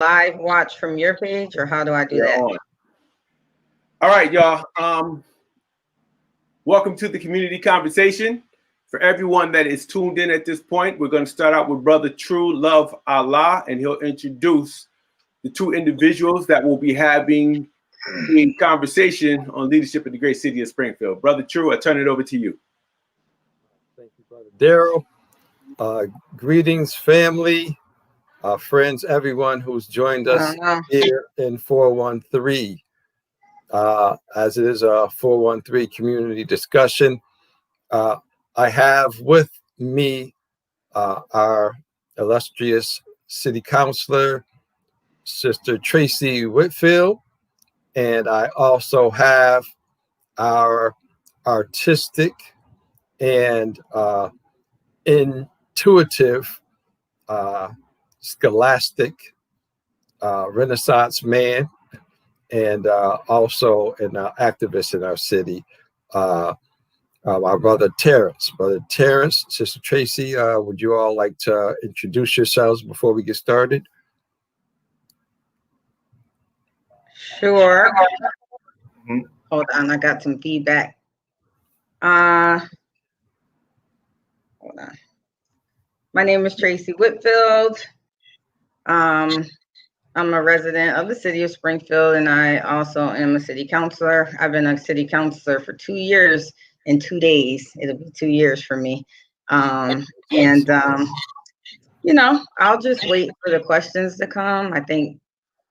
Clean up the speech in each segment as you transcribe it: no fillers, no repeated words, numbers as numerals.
live watch from your page, or how do I do that? On. All right, y'all. Welcome to the community conversation. For everyone that is tuned in at this point, we're going to start out with Brother True Love Allah, and he'll introduce the two individuals that will be having a conversation on leadership in the great city of Springfield. Brother True, I turn it over to you. Thank you, Brother Daryl. Greetings, family, friends, everyone who's joined us here in 413. As it is a 413 community discussion, I have with me our illustrious city councilor, Sister Tracy Whitfield, and I also have our artistic and intuitive, scholastic, Renaissance man, and also an activist in our city, our brother Terrance. Brother Terrance, Sister Tracy, would you all like to introduce yourselves before we get started? Sure. Hold on, I got some feedback. Hold on. My name is Tracy Whitfield. I'm a resident of the city of Springfield, and I also am a city councilor. I've been a city councilor for 2 years and 2 days. It'll be 2 years for me. You know, I'll just wait for the questions to come. I think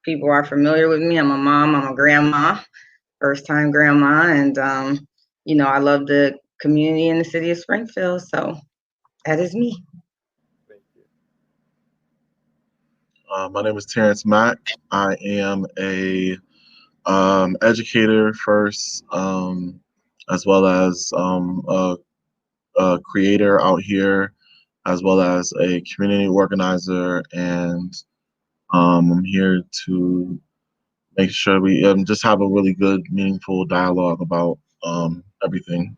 people are familiar with me. I'm a mom, I'm a grandma, first-time grandma, and you know, I love the community in the city of Springfield, so that is me. Thank you. My name is Terrance Mack. I am a educator first, as well as a creator out here, as well as a community organizer, and I'm here to make sure we just have a really good, meaningful dialogue about everything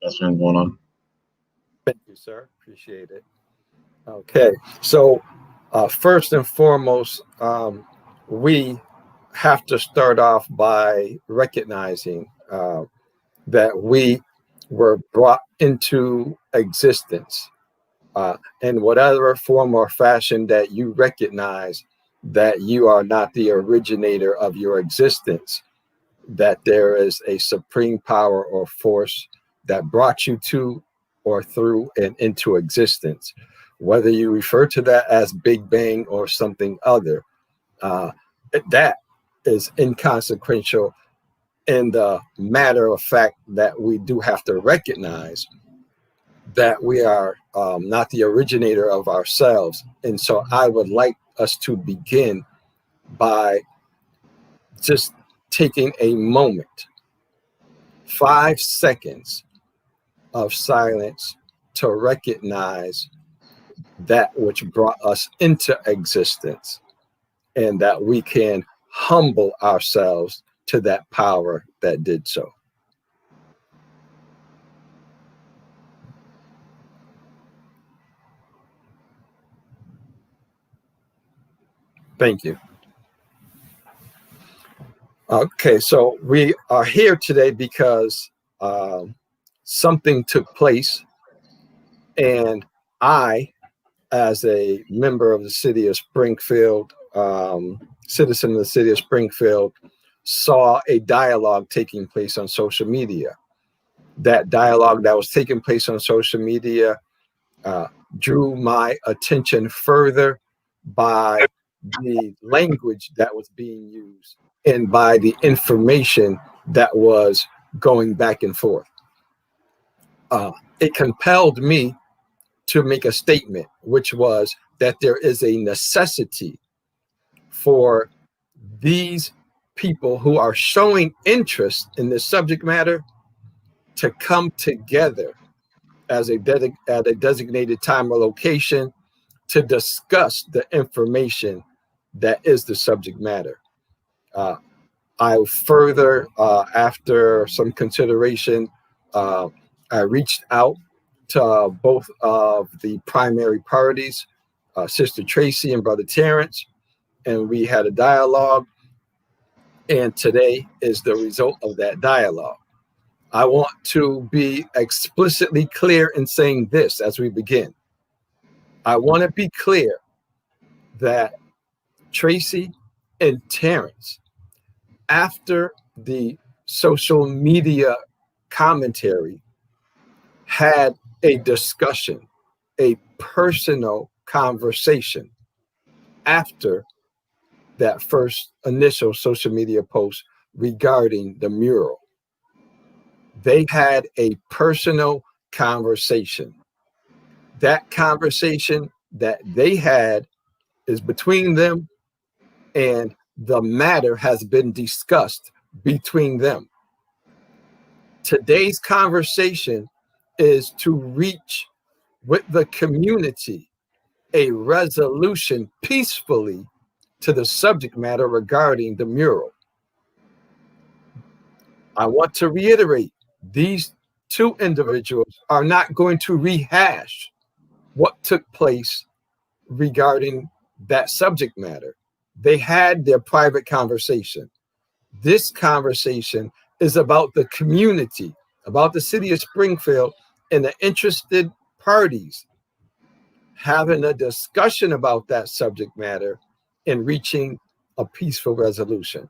that's been going on. Thank you, sir. Appreciate it. Okay, so first and foremost, we have to start off by recognizing that we were brought into existence in whatever form or fashion that you recognize that you are not the originator of your existence, that there is a supreme power or force that brought you to or through and into existence. Whether you refer to that as Big Bang or something other, that is inconsequential in the matter of fact that we do have to recognize that we are not the originator of ourselves. And so I would like us to begin by just taking a moment, 5 seconds of silence to recognize that which brought us into existence, and that we can humble ourselves to that power that did so. Thank you. Okay, so we are here today because something took place, and I, as a member of the city of Springfield, citizen of the city of Springfield, saw a dialogue taking place on social media. That dialogue that was taking place on social media drew my attention further by the language that was being used and by the information that was going back and forth. It compelled me to make a statement, which was that there is a necessity for these people who are showing interest in this subject matter to come together as at a designated time or location to discuss the information that is the subject matter. I further, after some consideration, I reached out to both of the primary parties, Sister Tracy and Brother Terrance, and we had a dialogue, and today is the result of that dialogue. I want to be explicitly clear in saying this as we begin. I want to be clear that Tracy and Terrance, after the social media commentary, had a discussion, a personal conversation after that first initial social media post regarding the mural. They had a personal conversation. That conversation that they had is between them, and the matter has been discussed between them. Today's conversation is to reach with the community a resolution peacefully to the subject matter regarding the mural. I want to reiterate, these two individuals are not going to rehash what took place regarding that subject matter. They had their private conversation. This conversation is about the community, about the city of Springfield and the interested parties having a discussion about that subject matter and reaching a peaceful resolution.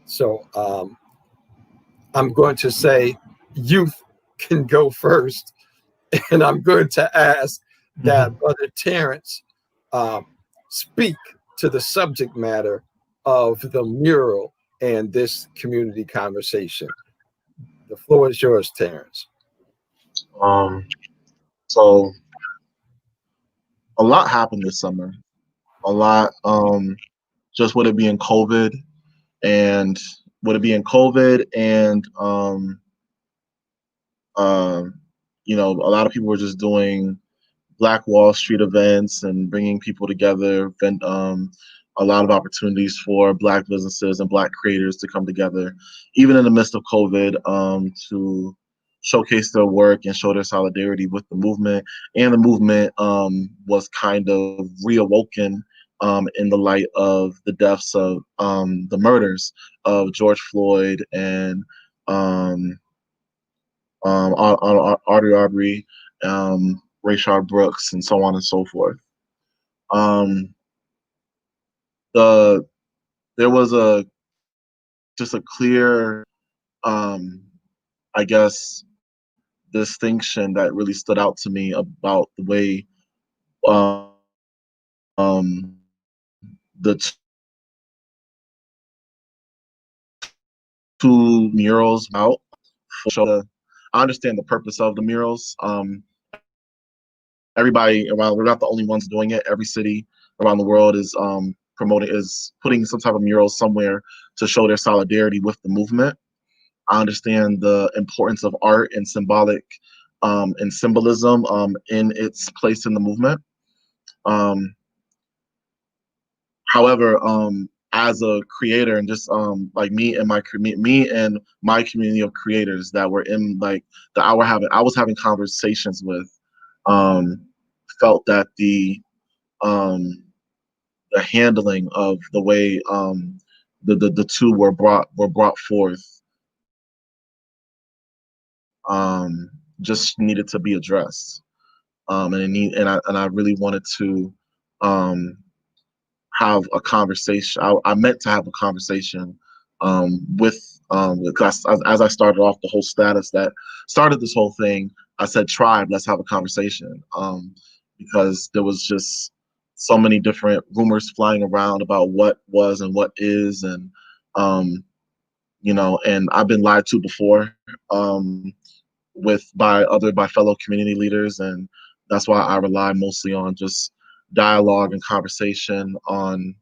So I'm going to say youth can go first, and I'm going to ask that Brother Terrance speak to the subject matter of the mural and this community conversation. The floor is yours, Terrance. So a lot happened this summer. A lot, just with it being COVID and you know, a lot of people were just doing Black Wall Street events and bringing people together, and a lot of opportunities for Black businesses and Black creators to come together, even in the midst of COVID, to showcase their work and show their solidarity with the movement. And the movement was kind of reawoken in the light of the deaths of the murders of George Floyd and Audrey Aubrey, Rayshard Brooks, and so on and so forth. There was just a clear, I guess, distinction that really stood out to me about the way the two murals out. I understand the purpose of the murals. Everybody around, we're not the only ones doing it. Every city around the world is putting some type of mural somewhere to show their solidarity with the movement. I understand the importance of art and symbolic and symbolism in its place in the movement. However, as a creator, and just like me and my community of creators that were in like I was having conversations with, felt that the handling of the way the two were brought forth just needed to be addressed, and I really wanted to have a conversation. I meant to have a conversation with as I started off the whole status that started this whole thing. I said, "Tribe, let's have a conversation," because there was just so many different rumors flying around about what was and what is, and you know, and I've been lied to before by fellow community leaders, and that's why I rely mostly on just dialogue and conversation on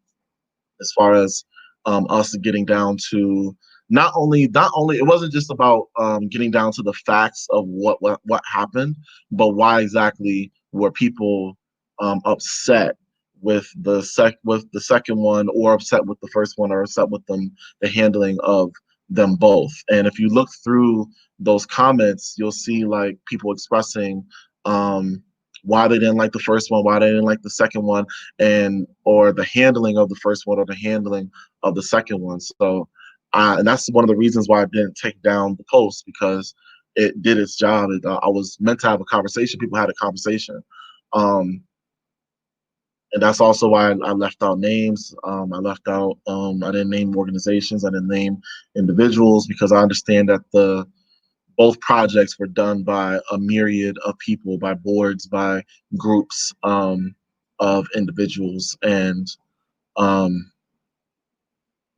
as far as us getting down to not only it wasn't just about getting down to the facts of what happened, but why exactly were people upset with the second one, or upset with the first one, or upset with the handling of them both. And if you look through those comments, you'll see like people expressing why they didn't like the first one, why they didn't like the second one, and or the handling of the first one or the handling of the second one. So, and that's one of the reasons why I didn't take down the post, because it did its job. I was meant to have a conversation. People had a conversation. And that's also why I left out names. I left out, I didn't name organizations. I didn't name individuals, because I understand that both projects were done by a myriad of people, by boards, by groups of individuals. And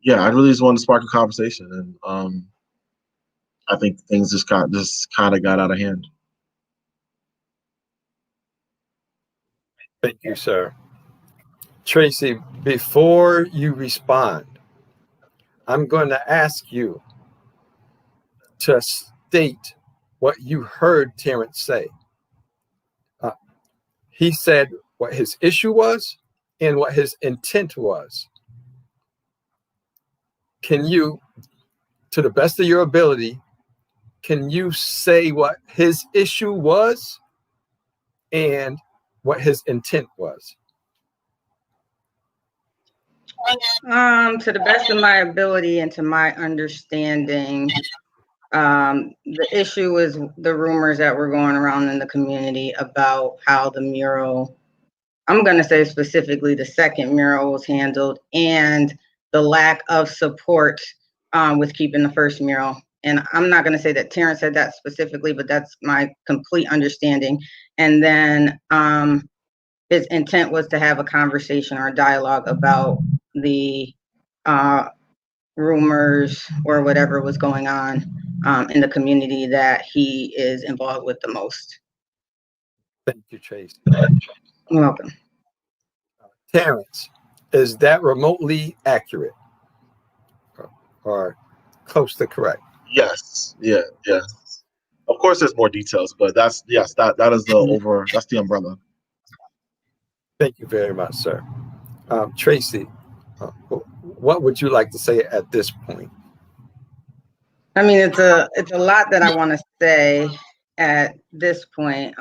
yeah, I really just wanted to spark a conversation. And I think things just kind of got out of hand. Thank you, sir. Tracy, before you respond, I'm going to ask you to state what you heard Terrance say. He said what his issue was and what his intent was. Can you, to the best of your ability, can you say what his issue was and what his intent was? To the best of my ability and to my understanding, the issue is the rumors that were going around in the community about how the mural, I'm going to say specifically the second mural, was handled, and the lack of support with keeping the first mural. And I'm not going to say that Terrance said that specifically, but that's my complete understanding. And then his intent was to have a conversation or a dialogue about the rumors or whatever was going on in the community that he is involved with the most. Thank you, Tracy. You're welcome. Terrance, is that remotely accurate or close to correct? Yes. Yeah. Of course, there's more details, but that is that's the umbrella. Thank you very much, sir. Tracy, what would you like to say at this point? I mean, it's a lot that I want to say at this point.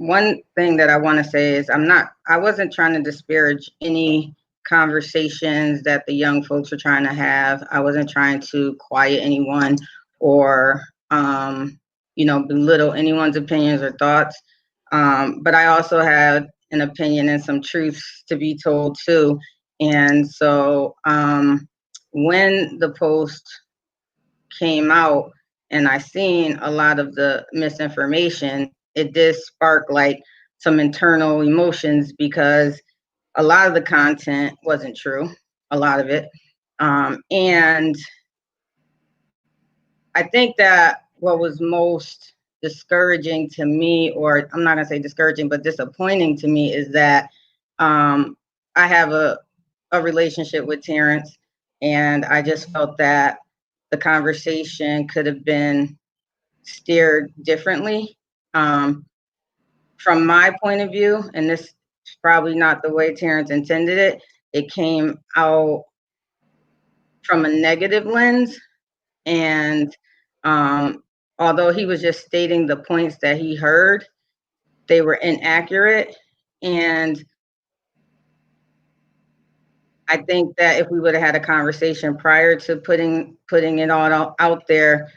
One thing that I want to say is I wasn't trying to disparage any conversations that the young folks are trying to have. I wasn't trying to quiet anyone or belittle anyone's opinions or thoughts. But I also had an opinion and some truths to be told too. And so when the post came out and I seen a lot of the misinformation, it did spark like some internal emotions, because a lot of the content wasn't true, a lot of it. And I think that what was most discouraging to me, or I'm not gonna say discouraging, but disappointing to me, is that I have a relationship with Terrance, and I just felt that the conversation could have been steered differently. From my point of view, and this is probably not the way Terrance intended it, it came out from a negative lens. And although he was just stating the points that he heard, they were inaccurate. And I think that if we would have had a conversation prior to putting it all out there,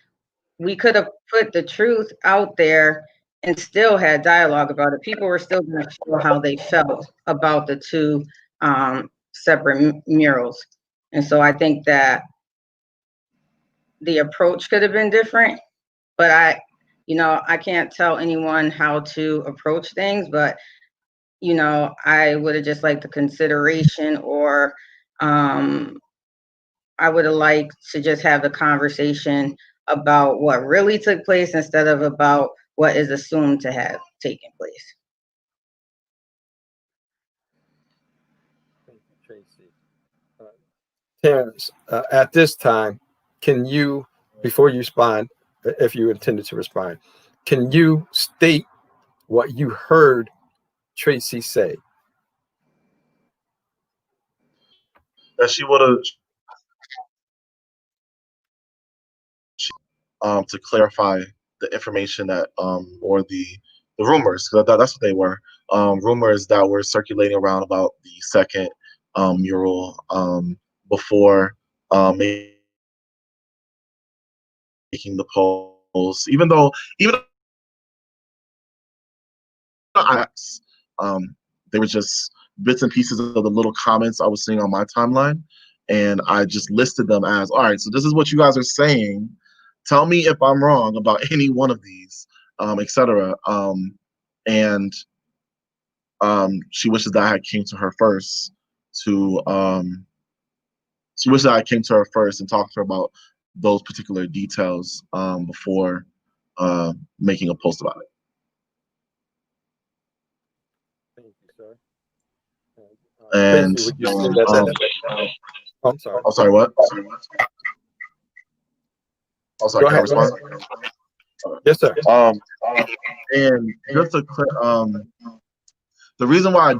we could have put the truth out there and still had dialogue about it. People were still going to feel how they felt about the two separate murals. And so I think that the approach could have been different, but I can't tell anyone how to approach things, but I would have just liked the consideration, or I would have liked to just have the conversation about what really took place instead of about what is assumed to have taken place. Thank you, Tracy. Terrance, at this time, can you, before you respond, if you intended to respond, can you state what you heard Tracy say? That she would have, to clarify the information that or the rumors. That's what they were. Rumors that were circulating around about the second mural before making the post. Even though they were just bits and pieces of the little comments I was seeing on my timeline, and I just listed them as, all right, so this is what you guys are saying. Tell me if I'm wrong about any one of these, etc. And she wishes that I had came to her first to she wishes that I came to her first and talked to her about those particular details before making a post about it. Thank you, sir. And Tracy, would you say that? I'm sorry. I'm sorry, what? I'm sorry, Go can I ahead. respond? Yes, sir. And just to the reason why I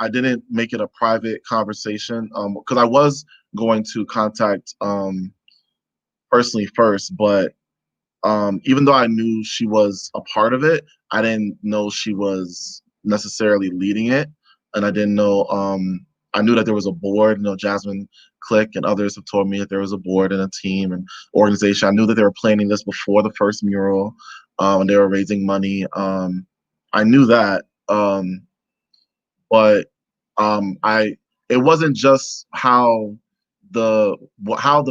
didn't make it a private conversation, because I was going to contact personally first, but even though I knew she was a part of it, I didn't know she was necessarily leading it, and I didn't know. I knew that there was a board. You know, Jasmine Click and others have told me that there was a board and a team and organization. I knew that they were planning this before the first mural, and they were raising money. I knew that, but it wasn't just how the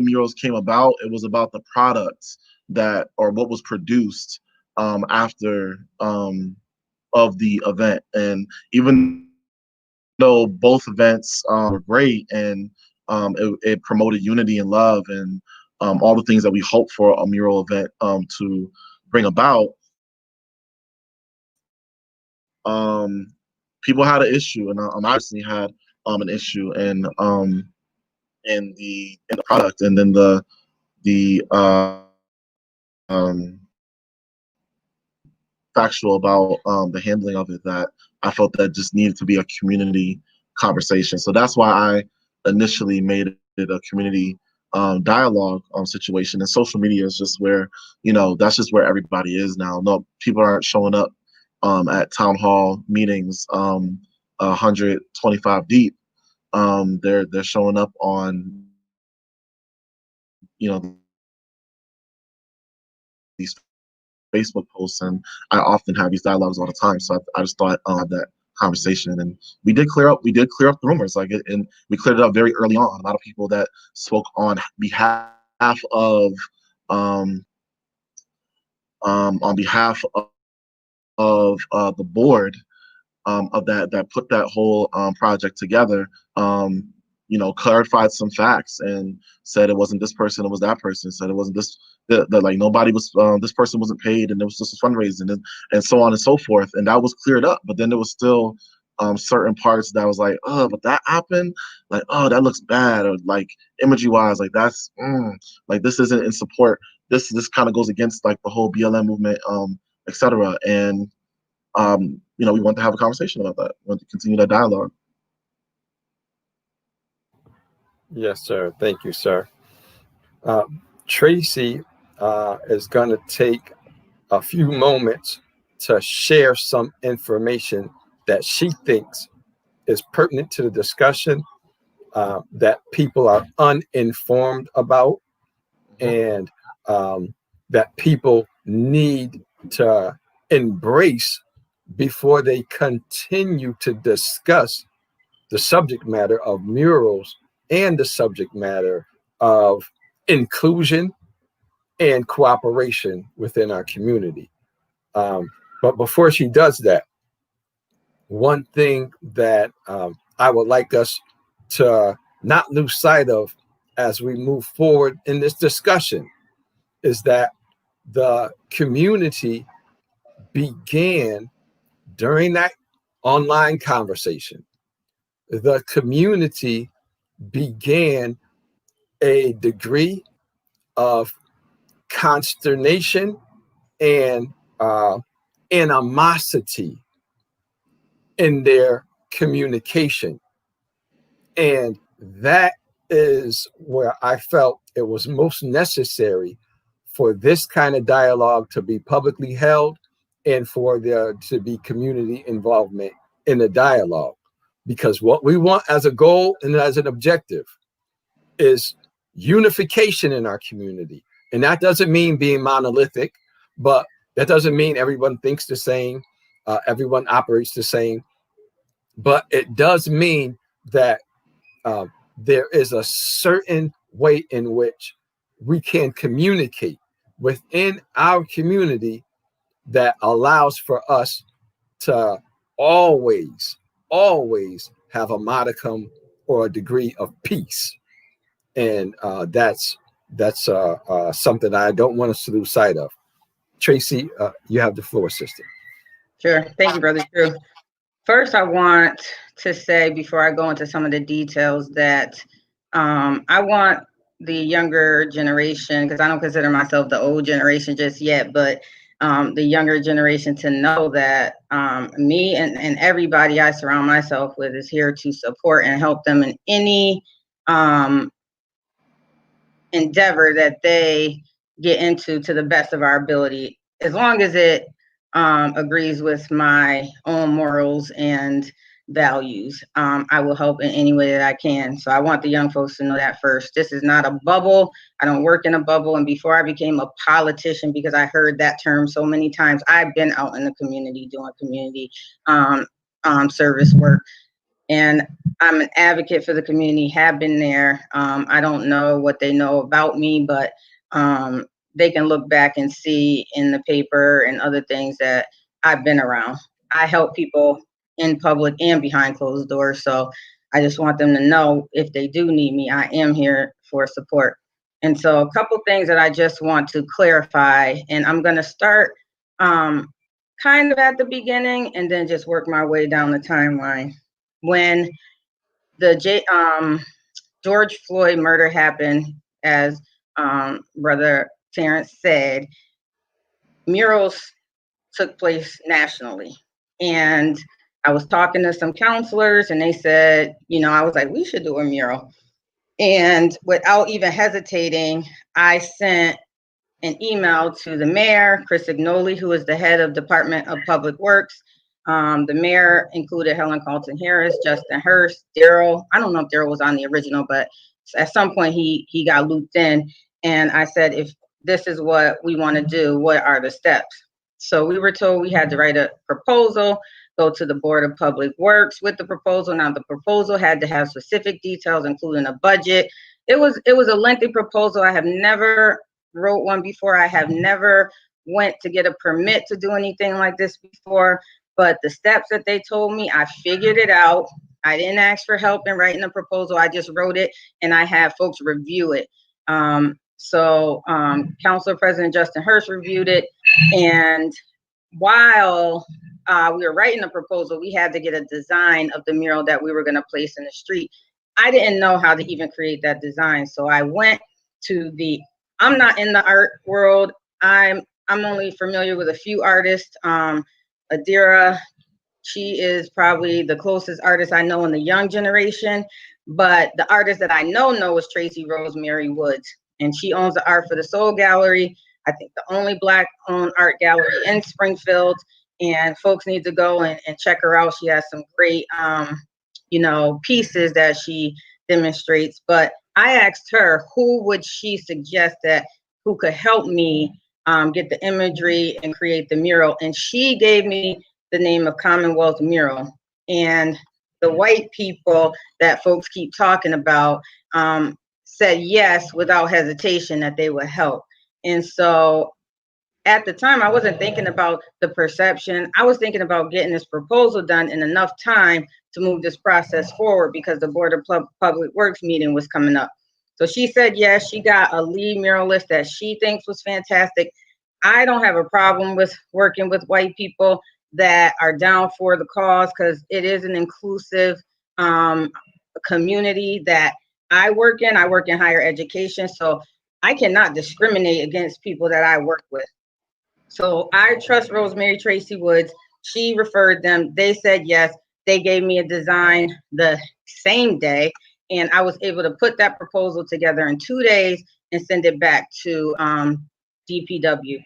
murals came about. It was about the products that, or what was produced after of the event. And even though both events were great, and it promoted unity and love and all the things that we hope for a mural event to bring about, people had an issue, and I obviously had an issue in the product, and then the factual about the handling of it, that I felt that just needed to be a community conversation. So that's why I initially made it a community dialogue situation. And social media is just where, that's just where everybody is now. No, people aren't showing up at town hall meetings 125 deep. They're showing up on, these Facebook posts, and I often have these dialogues all the time. So I just thought that conversation, and we did clear up the rumors, and we cleared it up very early on. A lot of people that spoke on behalf of the board of that put that whole project together, clarified some facts and said it wasn't this person, it was that person. Said it wasn't this, that like nobody was, this person wasn't paid, and it was just a fundraising, and so on and so forth. And that was cleared up. But then there was still certain parts that was like, oh, but that happened, like, oh, that looks bad, or like imagery wise, like that's like this isn't in support. This kind of goes against like the whole BLM movement, etc. And we want to have a conversation about that. We want to continue that dialogue. Yes, sir. Thank you, sir. Tracy is going to take a few moments to share some information that she thinks is pertinent to the discussion, that people are uninformed about, and that people need to embrace before they continue to discuss the subject matter of murals and the subject matter of inclusion and cooperation within our community. But before she does that, one thing that I would like us to not lose sight of as we move forward in this discussion is that the community began during that online conversation. The community began a degree of consternation and animosity in their communication. And that is where I felt it was most necessary for this kind of dialogue to be publicly held and for there to be community involvement in the dialogue. Because what we want as a goal and as an objective is unification in our community. And that doesn't mean being monolithic, but that doesn't mean everyone thinks the same, everyone operates the same. But it does mean that there is a certain way in which we can communicate within our community that allows for us to always have a modicum or a degree of peace. And that's something I don't want us to lose sight of. Tracy, you have the floor, sister. Sure. Thank you, Brother Drew. First, I want to say, before I go into some of the details, that I want the younger generation, because I don't consider myself the old generation just yet, but the younger generation to know that me and everybody I surround myself with is here to support and help them in any endeavor that they get into to the best of our ability, as long as it agrees with my own morals and values. I will help in any way that I can. So I want the young folks to know that first. This is not a bubble. I don't work in a bubble. And before I became a politician, because I heard that term so many times, I've been out in the community doing community service work. And I'm an advocate for the community, have been there. I don't know what they know about me, but they can look back and see in the paper and other things that I've been around. I help people in public and behind closed doors. So I just want them to know, if they do need me, I am here for support. And so a couple things that I just want to clarify, and I'm going to start kind of at the beginning and then just work my way down the timeline. When the George Floyd murder happened, as Brother Terrance said, murals took place nationally. And I was talking to some counselors and they said, I was like, we should do a mural. And without even hesitating, I sent an email to the mayor, Chris Ignoli, who is the head of Department of Public Works. The mayor included Helen Carlton Harris, Justin Hurst, Daryl. I don't know if Daryl was on the original, but at some point he got looped in. And I said, if this is what we want to do, what are the steps? So we were told we had to write a proposal, go to the Board of Public Works with the proposal. Now the proposal had to have specific details, including a budget. It was a lengthy proposal. I have never wrote one before. I have never went to get a permit to do anything like this before. But the steps that they told me, I figured it out. I didn't ask for help in writing the proposal. I just wrote it and I had folks review it. Councilor President Justin Hurst reviewed it. And while we were writing the proposal, we had to get a design of the mural that we were going to place in the street. I didn't know how to even create that design. So I went to I'm not in the art world. I'm only familiar with a few artists. Adira, she is probably the closest artist I know in the young generation, but the artist that I know is Tracy Rosemary Woods, and she owns the Art for the Soul Gallery. I think the only Black-owned art gallery in Springfield, and folks need to go and check her out. She has some great, pieces that she demonstrates. But I asked her, who would she suggest who could help me get the imagery and create the mural? And she gave me the name of Commonwealth Mural. And the white people that folks keep talking about said yes without hesitation that they would help. And so at the time, I wasn't thinking about the perception. I was thinking about getting this proposal done in enough time to move this process forward, because the Board of Public Works meeting was coming up. So she said yes. She got a lead muralist that she thinks was fantastic. I don't have a problem with working with white people that are down for the cause, because it is an inclusive community that I work in. I work in higher education, so I cannot discriminate against people that I work with. So I trust Rosemary Tracy Woods. She referred them. They said yes. They gave me a design the same day, and I was able to put that proposal together in 2 days and send it back to DPW.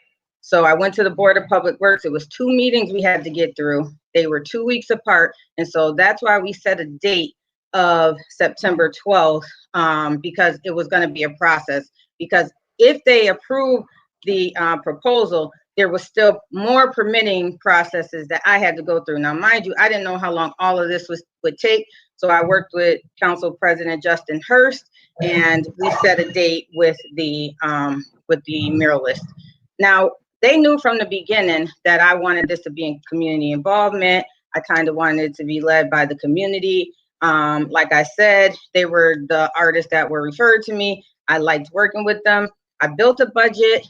So I went to the Board of Public Works. It was 2 meetings we had to get through. They were 2 weeks apart. And so that's why we set a date of September 12th, because it was going to be a process. Because if they approve the proposal, there was still more permitting processes that I had to go through. Now, mind you, I didn't know how long all of this would take. So I worked with Council President Justin Hurst, and we set a date with the muralist. Now, they knew from the beginning that I wanted this to be in community involvement. I kind of wanted it to be led by the community. Like I said, they were the artists that were referred to me. I liked working with them. I built a budget,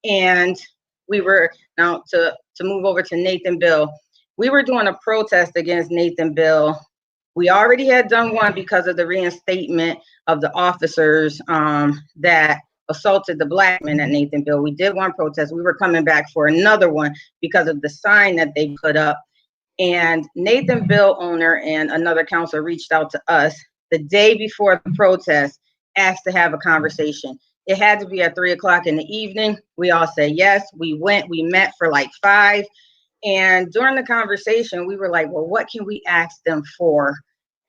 and we were, now to move over to Nathan Bill, we were doing a protest against Nathan Bill. We already had done one because of the reinstatement of the officers that assaulted the black men at Nathan Bill. We did one protest. We were coming back for another one because of the sign that they put up. And Nathan Bill owner and another councilor reached out to us the day before the protest, asked to have a conversation. It had to be at 3 o'clock in the evening. We all said yes. We went, we met for like 5. And during the conversation, we were like, well, what can we ask them for?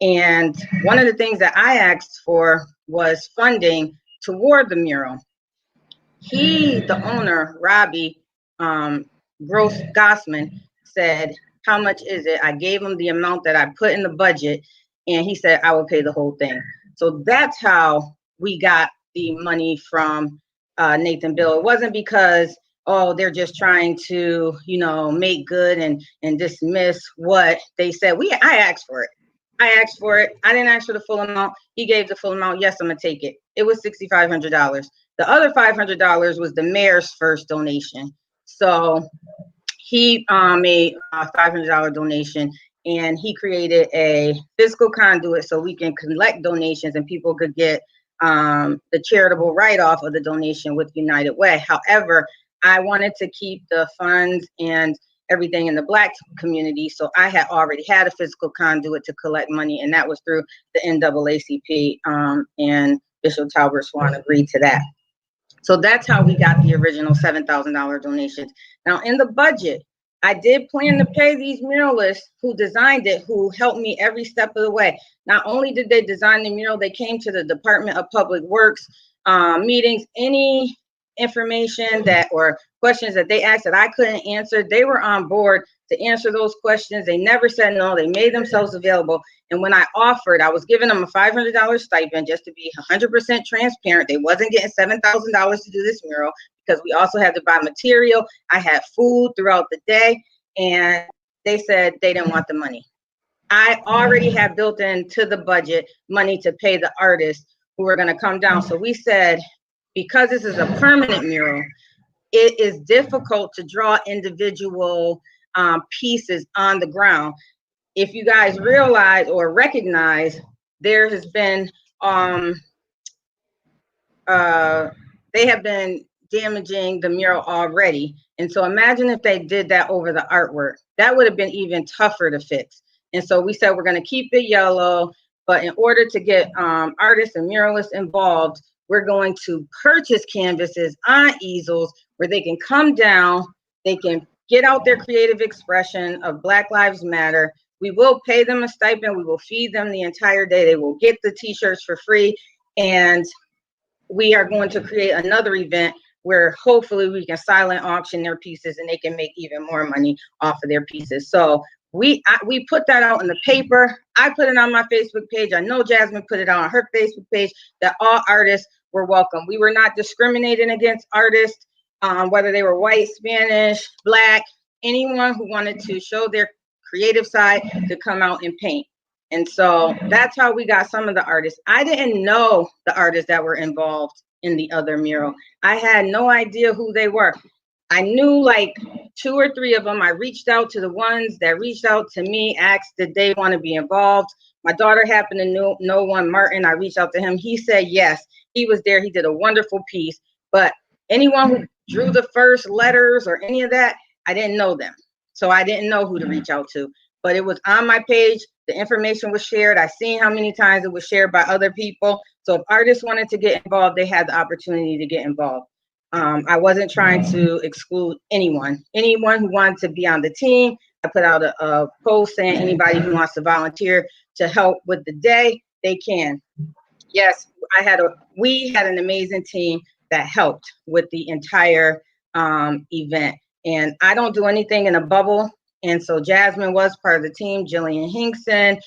And one of the things that I asked for was funding toward the mural. The owner, Robbie Gross-Gossman, said, how much is it? I gave him the amount that I put in the budget, and he said, I will pay the whole thing. So that's how we got the money from Nathan Bill. It wasn't because, oh, they're just trying to, make good and dismiss what they said. I asked for it. I didn't ask for the full amount. He gave the full amount. Yes, I'm gonna take it. It was $6,500. The other $500 was the mayor's first donation. So he made a $500 donation, and he created a fiscal conduit so we can collect donations and people could get the charitable write-off of the donation with United Way. However, I wanted to keep the funds and everything in the Black community, so I had already had a physical conduit to collect money, and that was through the NAACP, and Bishop Talbert Swan agreed to that. So that's how we got the original $7,000 donations. Now, in the budget, I did plan to pay these muralists who designed it, who helped me every step of the way. Not only did they design the mural, they came to the Department of Public Works meetings. Any information that or questions that they asked that I couldn't answer, they were on board to answer those questions. They never said no. They made themselves available. And when I offered, I was giving them a $500 stipend just to be 100% transparent. They wasn't getting $7,000 to do this mural because we also had to buy material. I had food throughout the day, and they said they didn't want the money. I already had built into the budget money to pay the artists who were going to come down. So we said, because this is a permanent mural, it is difficult to draw individual pieces on the ground. If you guys realize or recognize, there has been, they have been damaging the mural already. And so imagine if they did that over the artwork. That would have been even tougher to fix. And so we said, we're going to keep it yellow, but in order to get artists and muralists involved, we're going to purchase canvases on easels where they can come down, they can get out their creative expression of Black Lives Matter. We will pay them a stipend. We will feed them the entire day. They will get the t-shirts for free. And we are going to create another event where hopefully we can silent auction their pieces and they can make even more money off of their pieces. So we put that out in the paper. I put it on my Facebook page. I know Jasmine put it on her Facebook page that all artists were welcome. We were not discriminating against artists, whether they were white, Spanish, Black, anyone who wanted to show their creative side to come out and paint. And so that's how we got some of the artists. I didn't know the artists that were involved in the other mural. I had no idea who they were. I knew like 2 or 3 of them. I reached out to the ones that reached out to me, asked did they want to be involved. My daughter happened to know one, Martin. I reached out to him. He said yes. He was there. He did a wonderful piece. But anyone who drew the first letters or any of that, I didn't know them. So I didn't know who to reach out to. But it was on my page. The information was shared. I seen how many times it was shared by other people. So if artists wanted to get involved, they had the opportunity to get involved. I wasn't trying to exclude anyone. Anyone who wanted to be on the team, I put out a post saying anybody who wants to volunteer to help with the day, they can. Yes, we had an amazing team that helped with the entire event. And I don't do anything in a bubble. And so Jasmine was part of the team, Jillian Hinkson,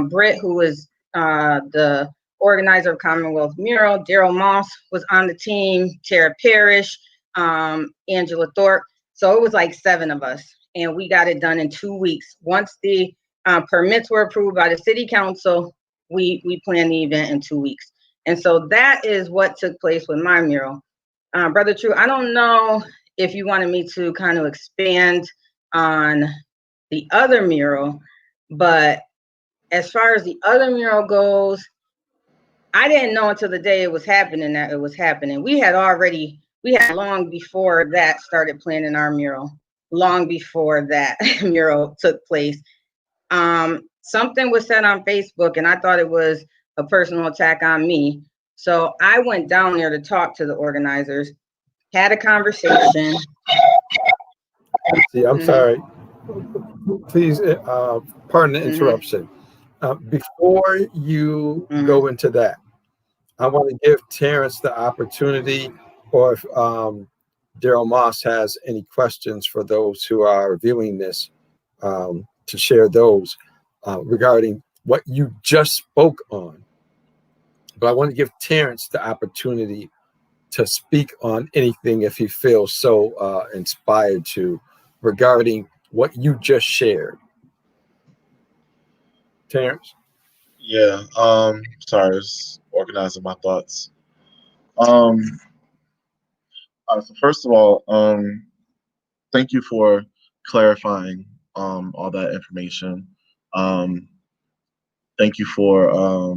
Britt, who was the organizer of Commonwealth Mural, Daryl Moss was on the team, Tara Parrish, Angela Thorpe. So it was like 7 of us. And we got it done in 2 weeks. Once the permits were approved by the city council, we planned the event in 2 weeks. And so that is what took place with my mural. Brother True, I don't know if you wanted me to kind of expand on the other mural, but as far as the other mural goes, I didn't know until the day it was happening that it was happening. We had long before that started planning our mural, long before that mural took place. Something was said on Facebook and I thought it was a personal attack on me. So I went down there to talk to the organizers, had a conversation. See, I'm sorry. Please, pardon the interruption. Before you go into that, I want to give Terrance the opportunity, or if Daryl Moss has any questions for those who are viewing this, to share those regarding what you just spoke on. But I want to give Terrance the opportunity to speak on anything if he feels so inspired to regarding what you just shared. Terrance? Yeah, sorry, just organizing my thoughts. So first of all, thank you for clarifying all that information. Thank you for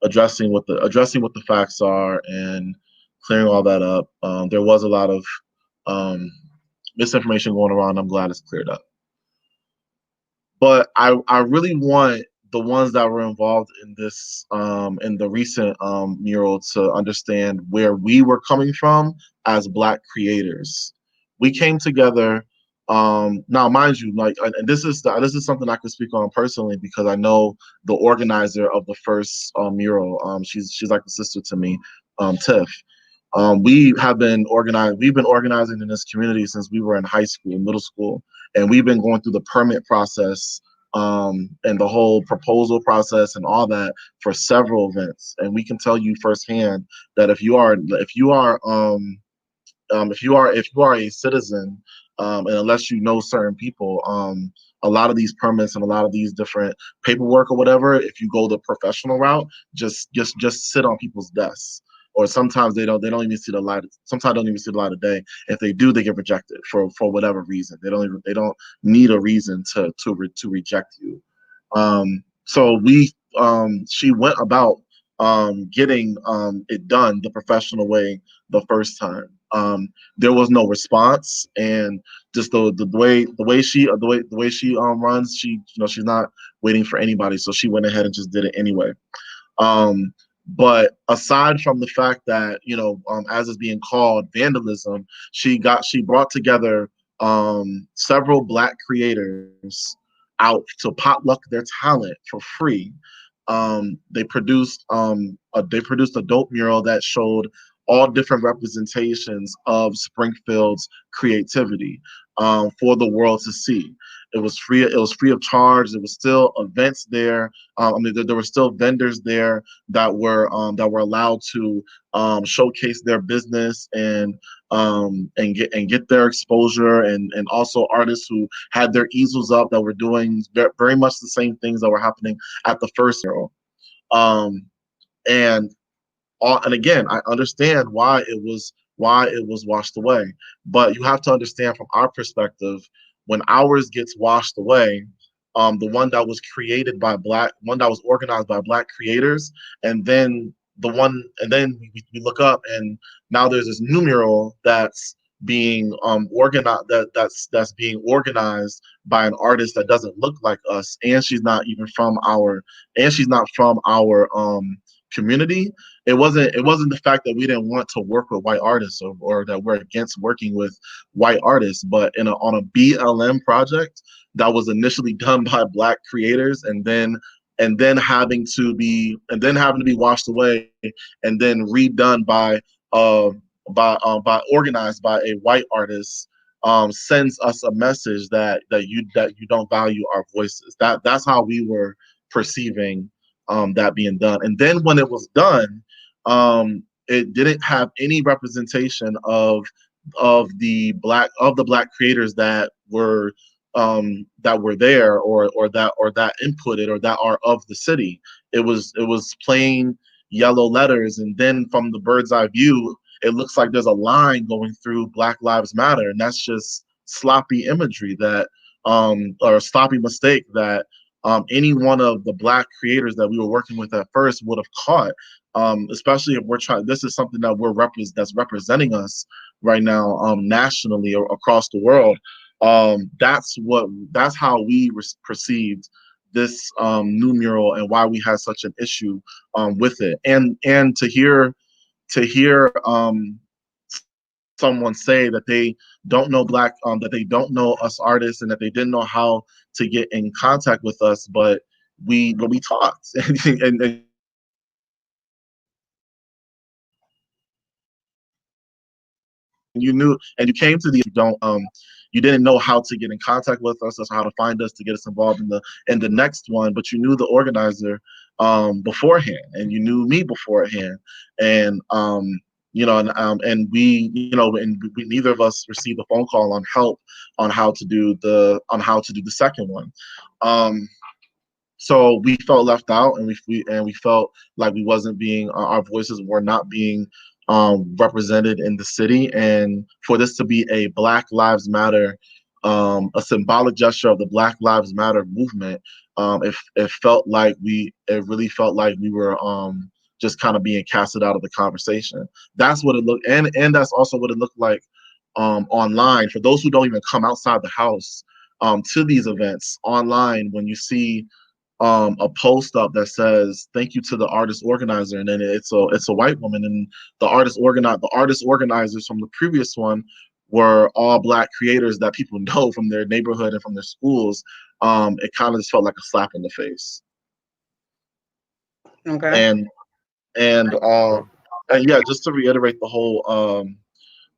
addressing what the facts are and clearing all that up. There was a lot of misinformation going around. I'm glad it's cleared up. But I really want the ones that were involved in this in the recent mural to understand where we were coming from as Black creators. We came together. Now, mind you, and this is something I can speak on personally because I know the organizer of the first mural. She's like a sister to me, Tiff. We've been organizing in this community since we were in high school, middle school, and we've been going through the permit process and the whole proposal process and all that for several events. And we can tell you firsthand that if you are a citizen, and unless you know certain people, a lot of these permits and a lot of these different paperwork or whatever, if you go the professional route, just sit on people's desks. Or sometimes they don't even see the light. Sometimes don't even see the light of day. If they do, they get rejected for whatever reason. They don't need a reason to reject you. So she went about getting it done the professional way the first time. There was no response, and just the way she runs, she's not waiting for anybody. So she went ahead and just did it anyway. But aside from the fact that, as is being called vandalism, she brought together several Black creators out to potluck their talent for free. They produced a dope mural that showed all different representations of Springfield's creativity for the world to see. It was free of charge. There was still events there. There were still vendors there that were allowed to showcase their business and get their exposure, and also artists who had their easels up that were doing very much the same things that were happening at the first mural. And again, I understand why it was washed away, but you have to understand from our perspective, when ours gets washed away, the one that was organized by Black creators, and then we look up and now there's this new mural that's being organized that's being organized by an artist that doesn't look like us, and she's not from our community. It wasn't the fact that we didn't want to work with white artists or that we're against working with white artists, but on a BLM project that was initially done by Black creators and then having to be washed away and then redone by organized by a white artist, sends us a message that you don't value our voices. That's how we were perceiving that being done. And then when it was done, it didn't have any representation of the black creators that were there or that inputted or that are of the city. It was plain yellow letters, and then from the bird's eye view, it looks like there's a line going through Black Lives Matter, and that's just sloppy imagery that or a sloppy mistake that any one of the Black creators that we were working with at first would have caught, especially if we're trying. This is something that that's representing us right now nationally or across the world. That's how we perceived this new mural and why we had such an issue with it. And to hear someone say that they don't know that they don't know us artists and that they didn't know how to get in contact with us, but we talked and you knew and you came to you didn't know how to get in contact with us or how to find us to get us involved in the next one, but you knew the organizer beforehand, and you knew me beforehand, and and we neither of us received a phone call on help on how to do the second one. So we felt left out, and we felt like we wasn't being our voices were not being represented in the city. And for this to be a Black Lives Matter, a symbolic gesture of the Black Lives Matter movement, it really felt like we were just kind of being casted out of the conversation. That's what it looked, and that's also what it looked like online. For those who don't even come outside the house to these events online, when you see a post up that says "Thank you to the artist organizer," and then it's a white woman, and the artist organizers from the previous one were all Black creators that people know from their neighborhood and from their schools. It kind of just felt like a slap in the face. Okay. And yeah, just to reiterate the whole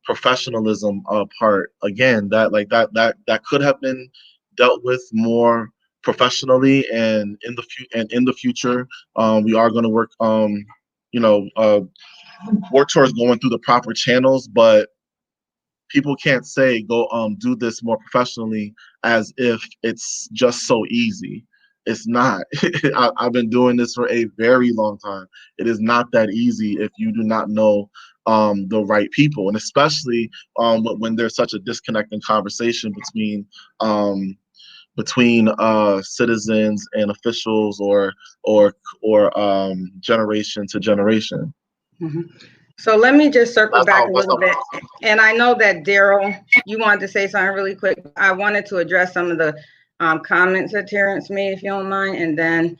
professionalism part again, that could have been dealt with more professionally, and in the future, we are going to work work towards going through the proper channels, but people can't say go do this more professionally as if it's just so easy. It's not. I've been doing this for a very long time. It is not that easy if you do not know the right people, and especially when there's such a disconnect in conversation between citizens and officials or generation to generation. Mm-hmm. So let me just circle back a little bit. And I know that Daryl, you wanted to say something really quick. I wanted to address some of the comments that Terrance made, if you don't mind. And then,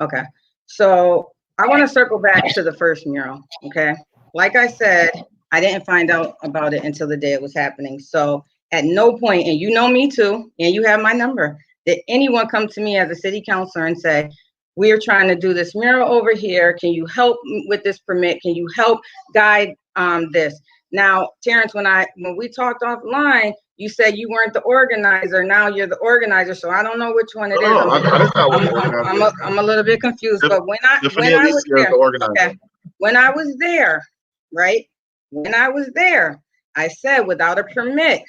okay. So I want to circle back to the first mural, okay? Like I said, I didn't find out about it until the day it was happening. So at no point, and you know me too, and you have my number, did anyone come to me as a city councilor and say, we are trying to do this mural over here. Can you help with this permit? Can you help guide this? Now, Terrance, when we talked offline, you said you weren't the organizer. Now you're the organizer. So I don't know which one it is. I'm a little bit confused. But when I was there, okay, when I was there, right? When I was there, I said, without a permit,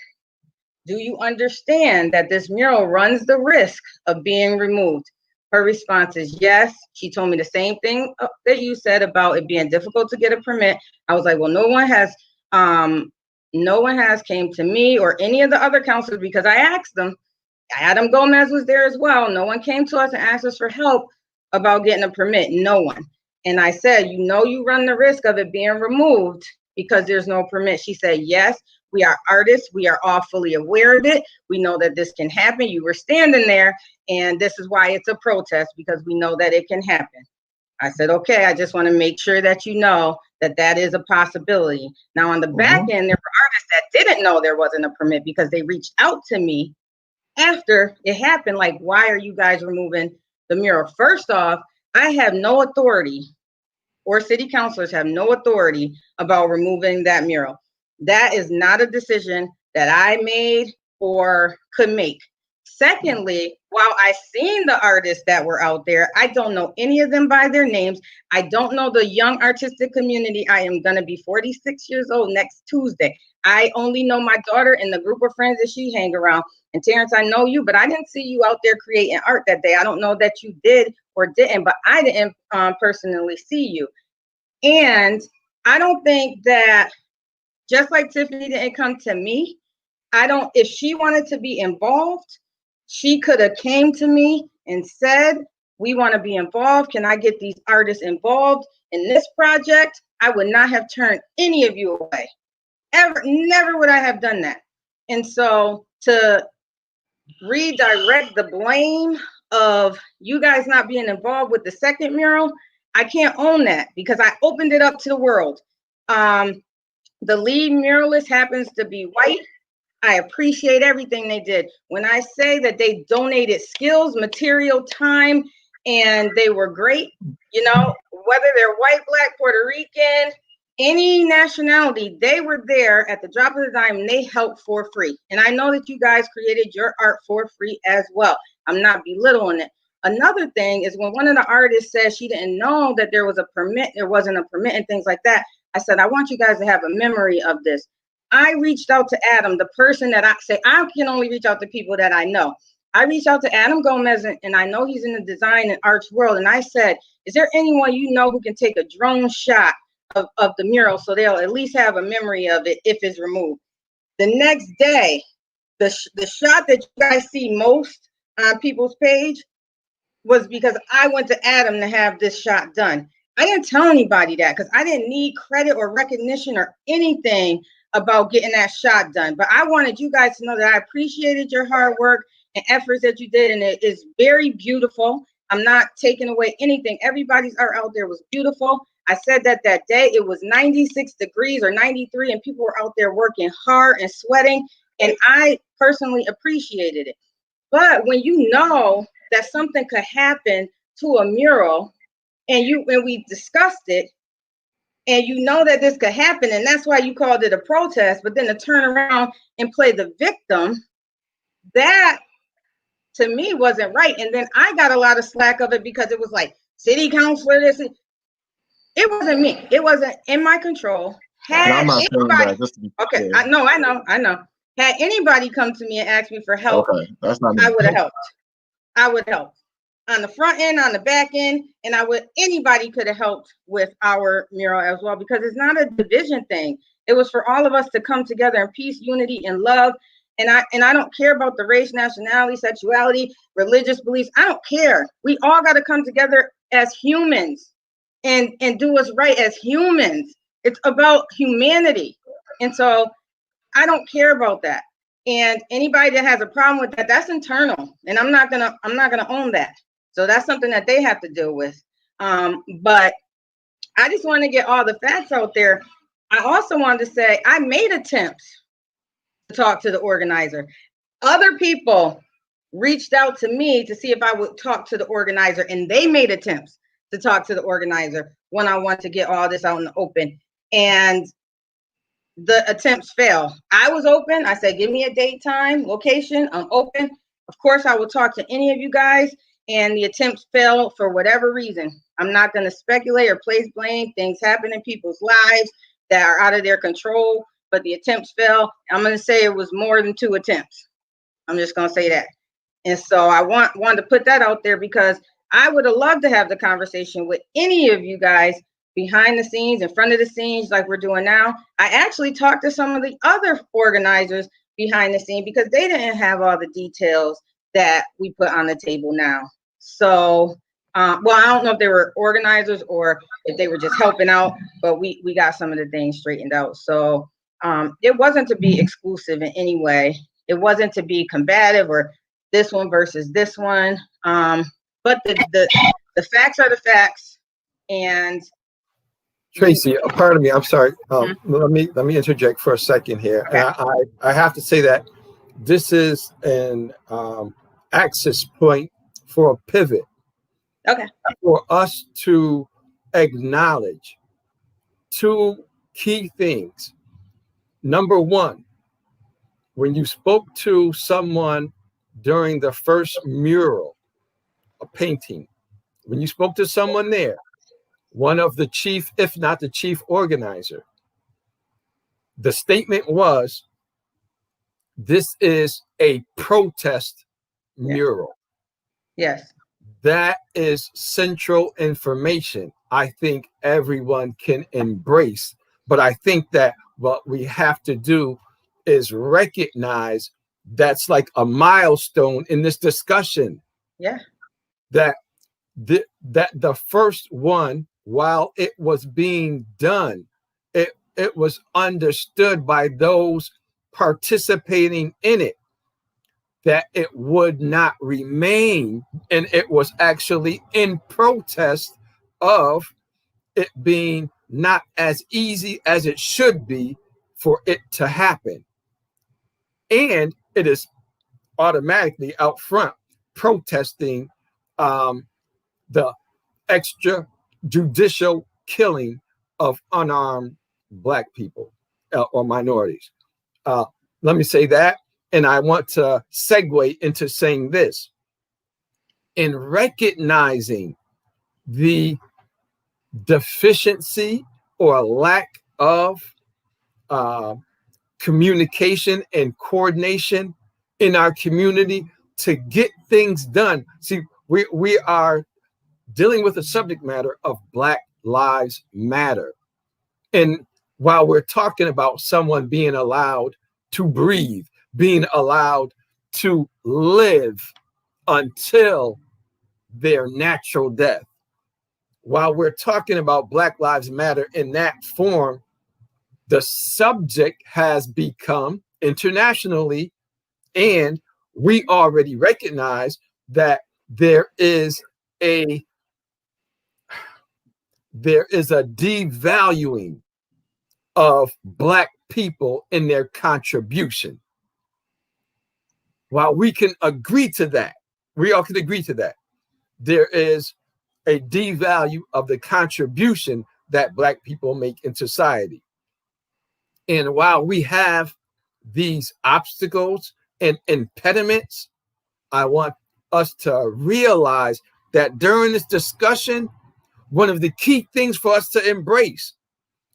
do you understand that this mural runs the risk of being removed? Her response is yes. She told me the same thing that you said about it being difficult to get a permit. I was like, well, no one has came to me or any of the other councilors, because I asked them. Adam Gomez was there as well. No one came to us and asked us for help about getting a permit. No one. And I said, you run the risk of it being removed because there's no permit. She said, yes, we are artists. We are all fully aware of it. We know that this can happen. You were standing there, and this is why it's a protest, because we know that it can happen. I said, okay, I just want to make sure that you know that that is a possibility. Now, on the back end, there were artists that didn't know there wasn't a permit because they reached out to me after it happened. Like, why are you guys removing the mural? First off, I have no authority, or city councilors have no authority about removing that mural. That is not a decision that I made or could make. Secondly, while I seen the artists that were out there, I don't know any of them by their names. I don't know the young artistic community. I am going to be 46 years old next Tuesday. I only know my daughter and the group of friends that she hang around. And Terrance, I know you, but I didn't see you out there creating art that day. I don't know that you did or didn't, but I didn't personally see you. And I don't think that, just like Tiffany didn't come to me, if she wanted to be involved, she could have came to me and said, we want to be involved. Can I get these artists involved in this project? I would not have turned any of you away. Ever, never would I have done that. And so to redirect the blame of you guys not being involved with the second mural, I can't own that because I opened it up to the world. The lead muralist happens to be white. I appreciate everything they did. When I say that they donated skills, material, time, and they were great, you know, whether they're white, black, Puerto Rican, any nationality, they were there at the drop of the dime and they helped for free. And I know that you guys created your art for free as well. I'm not belittling it. Another thing is when one of the artists said she didn't know that there was a permit, there wasn't a permit and things like that. I said, I want you guys to have a memory of this. I reached out to Adam, the person that I say, I can only reach out to people that I know. I reached out to Adam Gomez, and I know he's in the design and arts world. And I said, is there anyone you know who can take a drone shot of the mural so they'll at least have a memory of it if it's removed? The next day, the shot that you guys see most on people's page was because I went to Adam to have this shot done. I didn't tell anybody that because I didn't need credit or recognition or anything about getting that shot done. But I wanted you guys to know that I appreciated your hard work and efforts that you did. And it is very beautiful. I'm not taking away anything. Everybody's art out there was beautiful. I said that day. It was 96 degrees or 93 and people were out there working hard and sweating. And I personally appreciated it. But when you know that something could happen to a mural and we discussed it, and you know that this could happen, and that's why you called it a protest, but then to turn around and play the victim, that to me wasn't right. And then I got a lot of slack of it because it was like, city councilor, this. It wasn't me. It wasn't in my control. I'm not saying that, just to be okay, clear. I know. Had anybody come to me and asked me for help, Okay, that's not me. I would have helped. I would help. On the front end, on the back end, and anybody could have helped with our mural as well, because it's not a division thing. It was for all of us to come together in peace, unity, and love. And I don't care about the race, nationality, sexuality, religious beliefs. I don't care. We all got to come together as humans and do what's right as humans. It's about humanity. And so I don't care about that. And anybody that has a problem with that, that's internal. And I'm not gonna own that. So that's something that they have to deal with. But I just want to get all the facts out there. I also wanted to say I made attempts to talk to the organizer. Other people reached out to me to see if I would talk to the organizer, and they made attempts to talk to the organizer when I want to get all this out in the open. And the attempts fail. I was open. I said, give me a date, time, location. I'm open. Of course, I will talk to any of you guys. And the attempts failed for whatever reason. I'm not going to speculate or place blame. Things happen in people's lives that are out of their control, but the attempts failed. I'm going to say it was more than 2 attempts. I'm just going to say that. And so I wanted to put that out there because I would have loved to have the conversation with any of you guys behind the scenes, in front of the scenes, like we're doing now. I actually talked to some of the other organizers behind the scene because they didn't have all the details that we put on the table now. So, well, I don't know if they were organizers or if they were just helping out, but we got some of the things straightened out. So it wasn't to be exclusive in any way. It wasn't to be combative or this one versus this one. But the facts are the facts. And Tracy, pardon me, I'm sorry. Let me interject for a second here. Okay. And I have to say that this is an access point for a pivot. Okay. For us to acknowledge two key things. Number one, when you spoke to someone during the first mural, a painting, when you spoke to someone there, one of the chief, if not the chief organizer, the statement was, this is a protest mural. Yes. That is central information I think everyone can embrace. But I think that what we have to do is recognize that's like a milestone in this discussion. Yeah. That the first one, while it was being done, it was understood by those participating in it that it would not remain, and it was actually in protest of it being not as easy as it should be for it to happen. And it is automatically out front protesting the extrajudicial killing of unarmed Black people or minorities. Let me say that. And I want to segue into saying this. In recognizing the deficiency or lack of communication and coordination in our community to get things done. See, we are dealing with the subject matter of Black Lives Matter. And while we're talking about someone being allowed to breathe, being allowed to live until their natural death, while we're talking about Black Lives Matter in that form, the subject has become internationally, and we already recognize that there is a devaluing of Black people in their contribution. While we can agree to that, we all can agree to that, there is a devalue of the contribution that Black people make in society. And while we have these obstacles and impediments, I want us to realize that during this discussion, one of the key things for us to embrace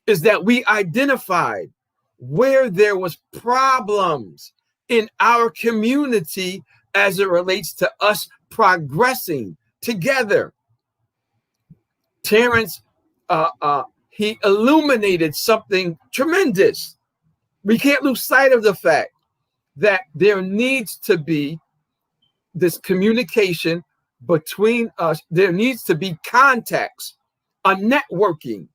is that we identified where there was problems in our community as it relates to us progressing together. Terrance, he illuminated something tremendous. We can't lose sight of the fact that there needs to be this communication between us. There needs to be contacts, a networking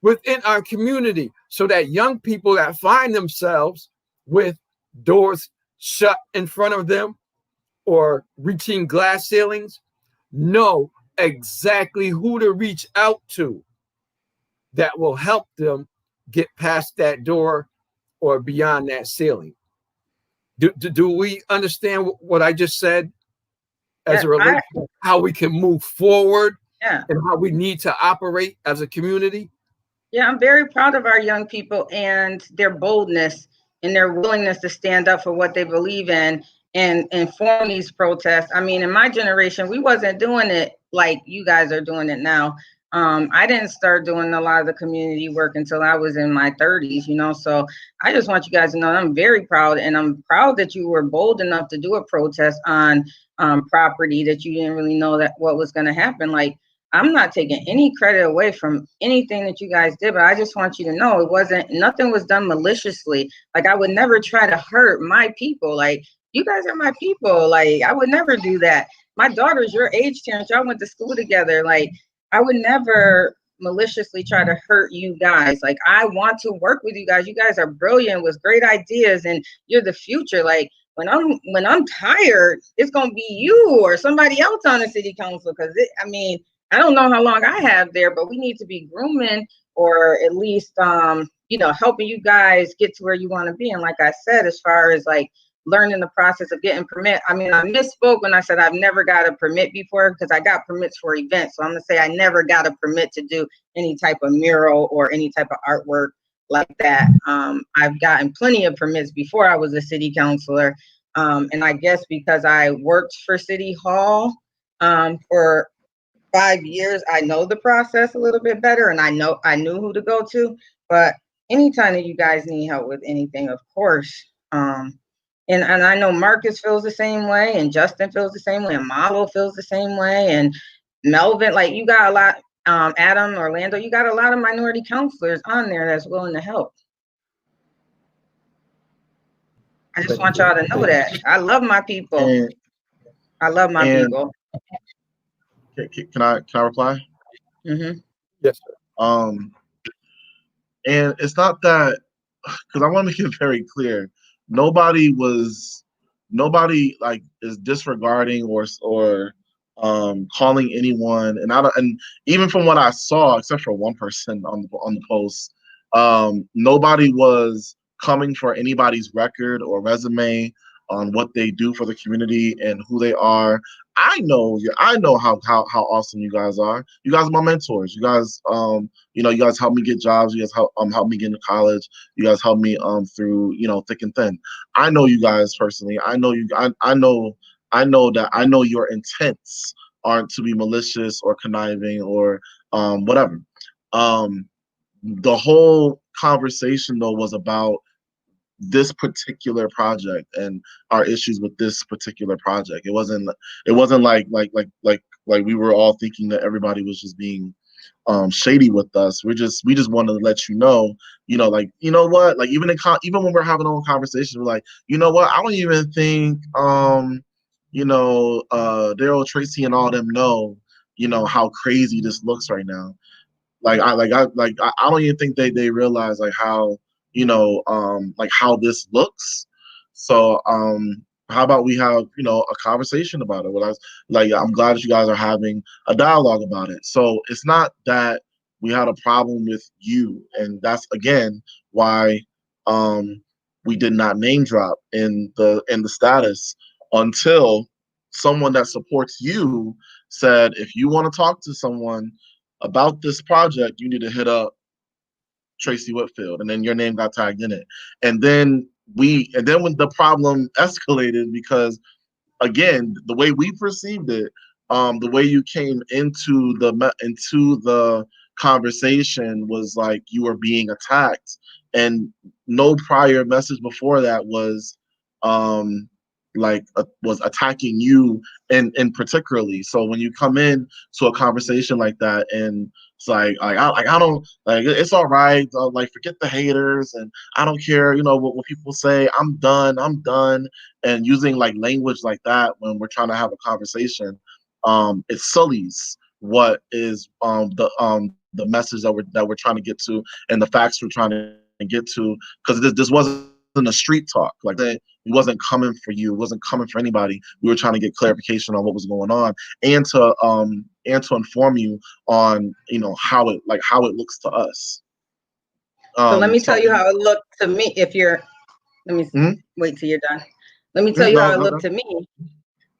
within our community so that young people that find themselves with doors shut in front of them or reaching glass ceilings know exactly who to reach out to that will help them get past that door or beyond that ceiling. Do we understand what I just said as it relates to how we can move forward and how we need to operate as a community? Yeah, I'm very proud of our young people and their boldness and their willingness to stand up for what they believe in and form these protests. I mean, in my generation, we wasn't doing it like you guys are doing it now. I didn't start doing a lot of the community work until I was in my 30s, you know, so I just want you guys to know I'm very proud, and I'm proud that you were bold enough to do a protest on property that you didn't really know that what was going to happen. Like, I'm not taking any credit away from anything that you guys did, but I just want you to know nothing was done maliciously. Like, I would never try to hurt my people. Like, you guys are my people. Like, I would never do that. My daughter's your age, Terrance. Y'all went to school together. Like, I would never maliciously try to hurt you guys. Like, I want to work with you guys. You guys are brilliant with great ideas, and you're the future. Like, when I'm tired, it's gonna be you or somebody else on the city council. Because I don't know how long I have there, but we need to be grooming, or at least, helping you guys get to where you want to be. And like I said, as far as like learning the process of getting permit, I mean, I misspoke when I said I've never got a permit before, because I got permits for events. So I'm gonna say I never got a permit to do any type of mural or any type of artwork like that. I've gotten plenty of permits before I was a city councilor. And I guess because I worked for City Hall for 5 years, I know the process a little bit better, and I knew who to go to. But anytime that you guys need help with anything, of course. And I know Marcus feels the same way, and Justin feels the same way, and Malo feels the same way, and Melvin, like you got a lot, Adam, Orlando, you got a lot of minority counselors on there that's willing to help. I just want y'all to know that. I love my people. I love my people. Can I reply? Mm-hmm. Yes, sir. And it's not that, because I want to make it very clear, nobody like is disregarding or calling anyone, and even from what I saw, except for one person on the post, nobody was coming for anybody's record or resume on what they do for the community and who they are. I know how awesome you guys are. You guys are my mentors. You guys, you guys helped me get jobs. You guys helped me get into college. You guys helped me through thick and thin. I know you guys personally. I know you. I know your intents aren't to be malicious or conniving or whatever. The whole conversation though was about this particular project and our issues with this particular project. It wasn't like we were all thinking that everybody was just being shady with us. We just wanted to let you know, like, you know what, like even when we're having our own conversations, we're like, you know what, I don't even think Daryl, Tracy, and all them know, how crazy this looks right now. I don't even think they realize like how like how this looks. So how about we have a conversation about it? I'm glad that you guys are having a dialogue about it. So it's not that we had a problem with you, and that's again why we did not name drop in the status until someone that supports you said, if you want to talk to someone about this project, you need to hit up Tracy Whitfield, and then your name got tagged in it. And then when the problem escalated, because again, the way we perceived it, the way you came into the conversation was like you were being attacked, and no prior message before that was was attacking you and particularly. So when you come in to a conversation like that, and it's like I don't like, it's all right, like forget the haters and I don't care, what people say, I'm done, and using like language like that when we're trying to have a conversation, it sullies what is the message that we're trying to get to and the facts we're trying to get to, because this wasn't a street talk. Like that, it wasn't coming for you, it wasn't coming for anybody. We were trying to get clarification on what was going on and to inform you on how it looks to us. So let me tell you how it looked to me. Wait till you're done. Let me tell you how it looked to me.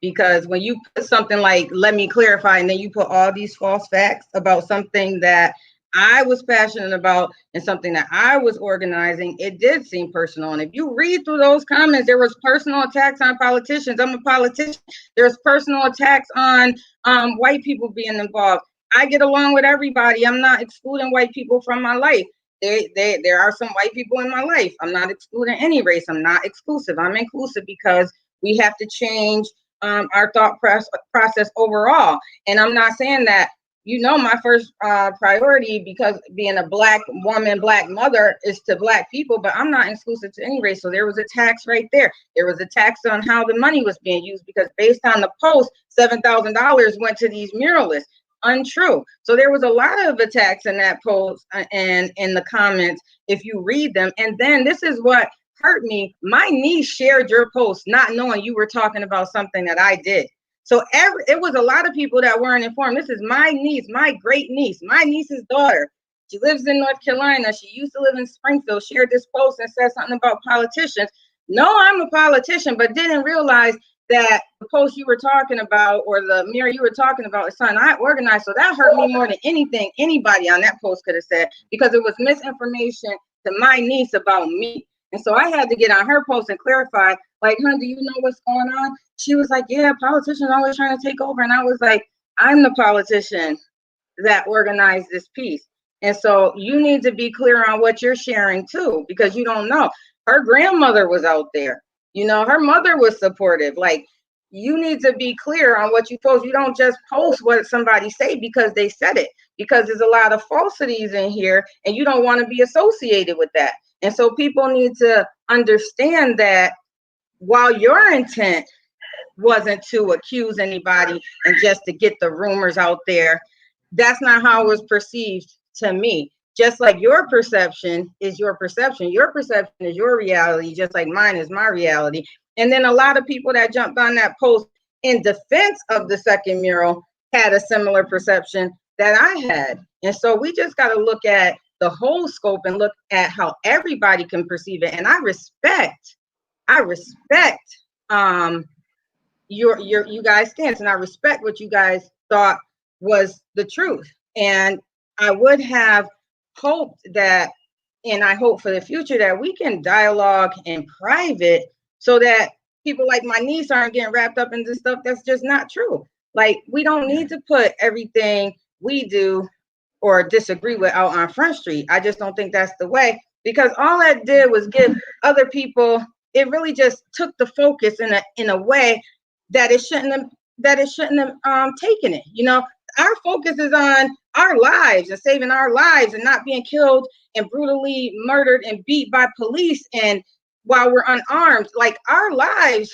Because when you put something like, let me clarify, and then you put all these false facts about something that I was passionate about and something that I was organizing, it did seem personal. And if you read through those comments, there was personal attacks on politicians. I'm a politician. There's personal attacks on white people being involved. I get along with everybody. I'm not excluding white people from my life. There are some white people in my life. I'm not excluding any race. I'm not exclusive. I'm inclusive because we have to change our thought process overall. And I'm not saying that, my first priority, because being a Black woman, Black mother, is to Black people, but I'm not exclusive to any race. So there was a tax right there. There was a tax on how the money was being used, because based on the post, $7,000 went to these muralists. Untrue. So there was a lot of attacks in that post and in the comments, if you read them. And then this is what hurt me. My niece shared your post not knowing you were talking about something that I did. So it was a lot of people that weren't informed. This is my niece, my great niece, my niece's daughter. She lives in North Carolina. She used to live in Springfield, shared this post and said something about politicians. No, I'm a politician, but didn't realize that the post you were talking about or the mirror you were talking about is something I organized. So that hurt me more than anything anybody on that post could have said, because it was misinformation to my niece about me. And so I had to get on her post and clarify, like, hun, do you know what's going on? She was like, yeah, politicians always trying to take over. And I was like, I'm the politician that organized this piece. And so you need to be clear on what you're sharing too, because you don't know. Her grandmother was out there. You know, her mother was supportive. Like, you need to be clear on what you post. You don't just post what somebody say because they said it, because there's a lot of falsities in here and you don't want to be associated with that. And so people need to understand that while your intent wasn't to accuse anybody and just to get the rumors out there, that's not how it was perceived to me. Just like your perception is your perception is your reality, just like mine is my reality. And then a lot of people that jumped on that post in defense of the second mural had a similar perception that I had. And so we just got to look at the whole scope and look at how everybody can perceive it. And I respect you guys' stance, and I respect what you guys thought was the truth. And I would have hoped that, and I hope for the future, that we can dialogue in private so that people like my niece aren't getting wrapped up into stuff that's just not true. Like, we don't need to put everything we do or disagree with out on Front Street. I just don't think that's the way, because all that did was give other people, it really just took the focus in a way that it shouldn't have taken it. You know, our focus is on our lives and saving our lives and not being killed and brutally murdered and beat by police, and while we're unarmed. Like, our lives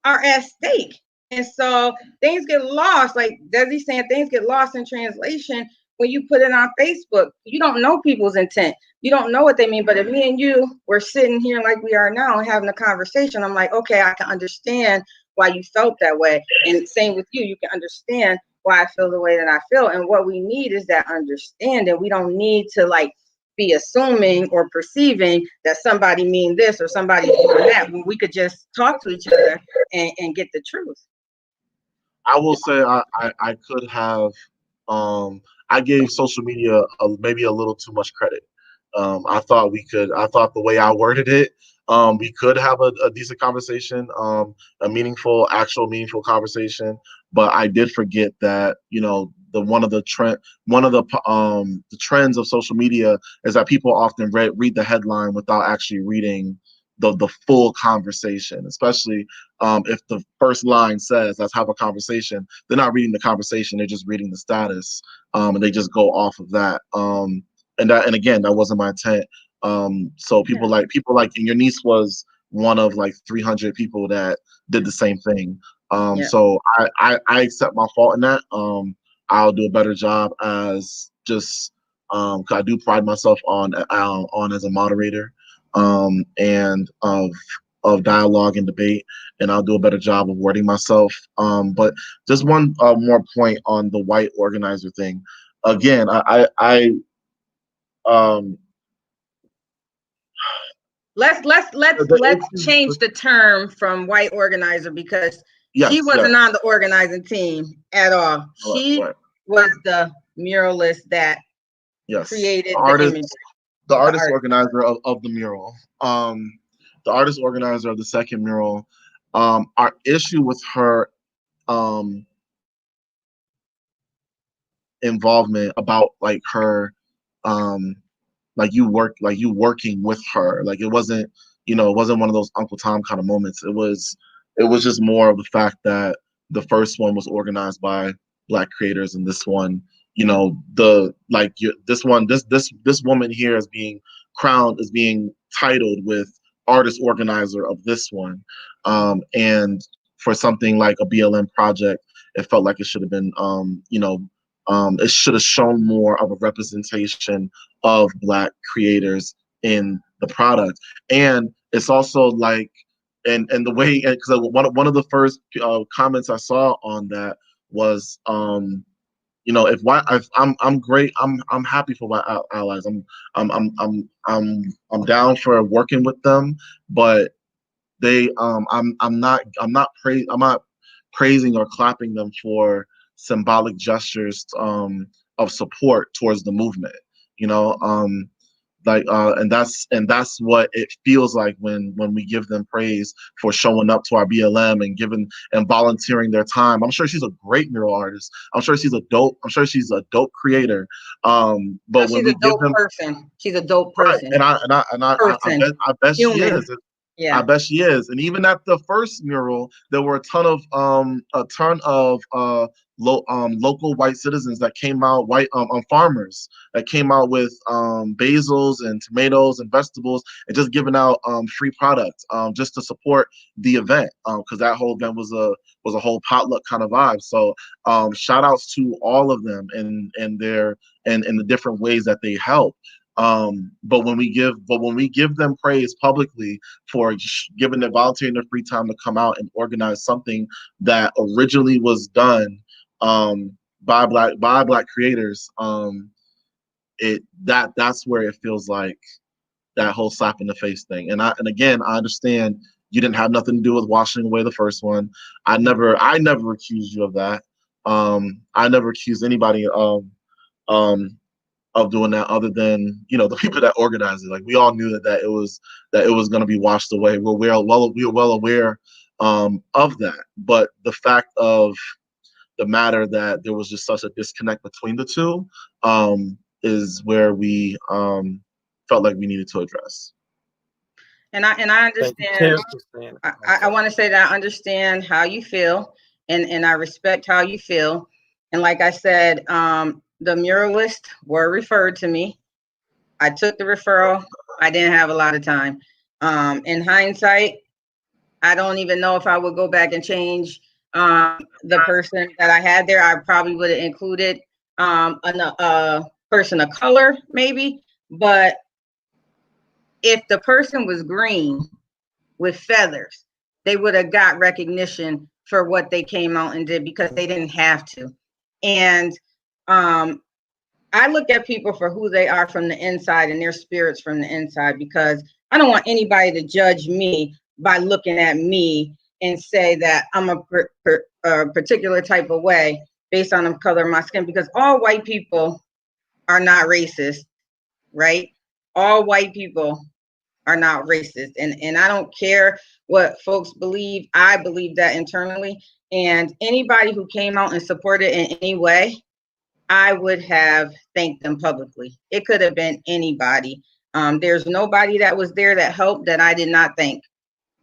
are at stake. And so things get lost, like Desi's saying, things get lost in translation when you put it on Facebook. You don't know people's intent. You don't know what they mean. But if me and you were sitting here like we are now and having a conversation, I'm like, okay, I can understand why you felt that way. And same with you, you can understand why I feel the way that I feel. And what we need is that understanding. We don't need to like be assuming or perceiving that somebody mean this or somebody doing that, when we could just talk to each other and get the truth. I will say I could have I gave social media maybe a little too much credit. I thought the way I worded it, we could have a decent conversation, a meaningful conversation. But I did forget that, you know, one of the trends of social media is that people often read the headline without actually reading the full conversation, especially if the first line says let's have a conversation. They're not reading the conversation, they're just reading the status, and they just go off of that. And again, that wasn't my intent. So people like and your niece was one of like 300 people that did the same thing. So I accept my fault in that. I'll do a better job as just 'cause I do pride myself on as a moderator, and of dialogue and debate, and I'll do a better job of wording myself. But just one more point on the white organizer thing. Again, let's change the term from white organizer, because she wasn't on the organizing team at all. She was the muralist that created the image. The artist organizer of the mural. The artist organizer of the second mural. Our issue with her involvement about like her you working with her. Like, it wasn't one of those Uncle Tom kind of moments. It was just more of the fact that the first one was organized by Black creators, and this one, this woman here is being crowned, is being titled with artist organizer of this one. And for something like a BLM project, it felt like it should have been it should have shown more of a representation of Black creators in the product. And it's also like and the way, because one of the first comments I saw on that was, I'm great. I'm happy for my allies. I'm down for working with them, but I'm not praising or clapping them for symbolic gestures of support towards the movement. And that's what it feels like when we give them praise for showing up to our BLM and volunteering their time. I'm sure she's a great mural artist. I'm sure she's a dope creator. But when we give them person, she's a dope person. Right. I bet she is. Yeah. I bet she is. And even at the first mural, there were a ton of local white citizens that came out, farmers that came out with basils and tomatoes and vegetables, and just giving out free products just to support the event, because that whole event was a whole potluck kind of vibe. So shout outs to all of them and the different ways that they help. But when we give them praise publicly for giving their volunteering their free time to come out and organize something that originally was done by black creators, that's where it feels like that whole slap in the face thing. And again, I understand you didn't have nothing to do with washing away the first one. I never accused you of that. I never accused anybody of doing that, other than the people that organized it. Like, we all knew that it was going to be washed away. We were well aware of that. But the fact of the matter that there was just such a disconnect between the two is where we felt like we needed to address. And I understand. I want to say that I understand how you feel, and I respect how you feel. And like I said, the muralists were referred to me. I took the referral. I didn't have a lot of time. In hindsight, I don't even know if I would go back and change the person that I had there. I probably would have included a person of color, maybe. But if the person was green with feathers, they would have got recognition for what they came out and did, because they didn't have to. And I look at people for who they are from the inside and their spirits from the inside, because I don't want anybody to judge me by looking at me and say that I'm a particular type of way based on the color of my skin, because all white people are not racist, right? All white people are not racist. And I don't care what folks believe. I believe that internally. And anybody who came out and supported in any way, I would have thanked them publicly. It could have been anybody. There's nobody that was there that helped that I did not thank.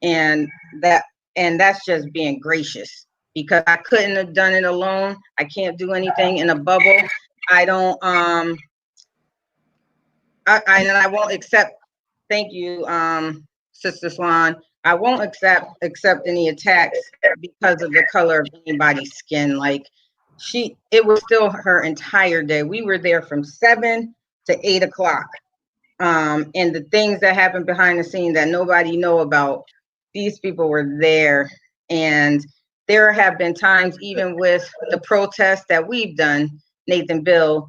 And that's just being gracious, because I couldn't have done it alone. I can't do anything in a bubble. I don't and I won't accept, thank you, Sister Swan. I won't accept any attacks because of the color of anybody's skin. Like, it was still her entire day. We were there from 7 to 8 o'clock. And the things that happened behind the scenes that nobody know about, these people were there. And there have been times, even with the protests that we've done, Nathan, Bill,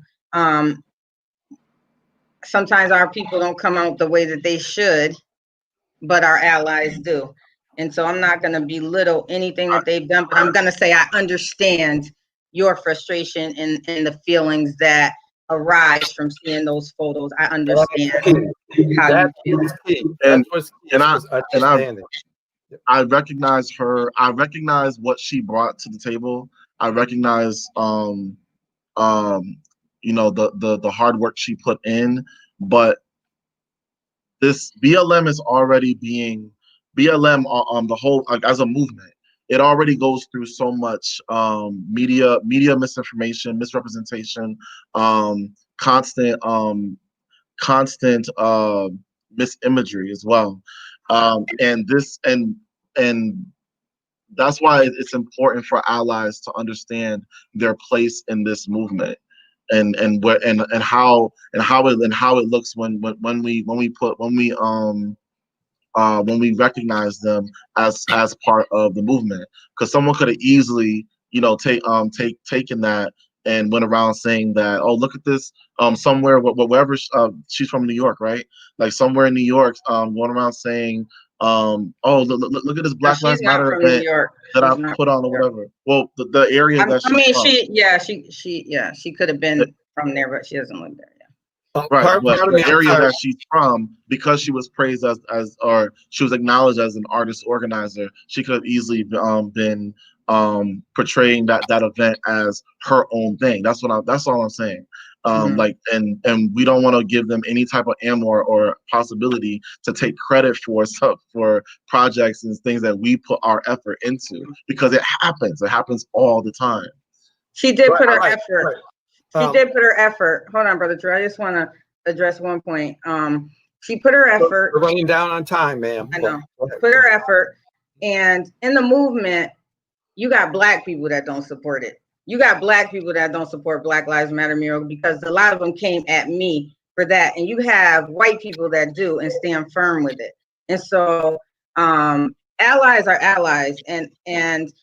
sometimes our people don't come out the way that they should, but our allies do. And so I'm not going to belittle anything that they've done, but I'm going to say I understand your frustration and the feelings that arise from seeing those photos. I understand how you feel. I recognize her. I recognize what she brought to the table. I recognize the hard work she put in, but this BLM is already being the whole, like, as a movement, it already goes through so much media misinformation, misrepresentation, constant misimagery as well, and that's why it's important for allies to understand their place in this movement, and how it looks when we when we recognize them as part of the movement. Because someone could have easily, taken that and went around saying that, oh, look at this, somewhere, wherever she's from, New York, right? Like somewhere in New York, going around saying, oh, look at this Black Lives Matter from New event York. that I She's not put on or whatever. Well, the area that she's from. she could have been from there, but she doesn't live there. Right, but Pardon the me, I'm area sorry. that she's from, because she was praised or she was acknowledged as an artist organizer, she could have easily been portraying that event as her own thing. That's all I'm saying. Like, and we don't want to give them any type of ammo or possibility to take credit for projects and things that we put our effort into, because it happens all the time. She did put her effort. Right. She did put her effort. Hold on, Brother Drew. I just want to address one point. She put her effort. We're running down on time, ma'am. I know. Put her effort. And in the movement, you got Black people that don't support it. You got Black people that don't support Black Lives Matter Mural, because a lot of them came at me for that. And you have white people that do and stand firm with it. And so allies are allies, and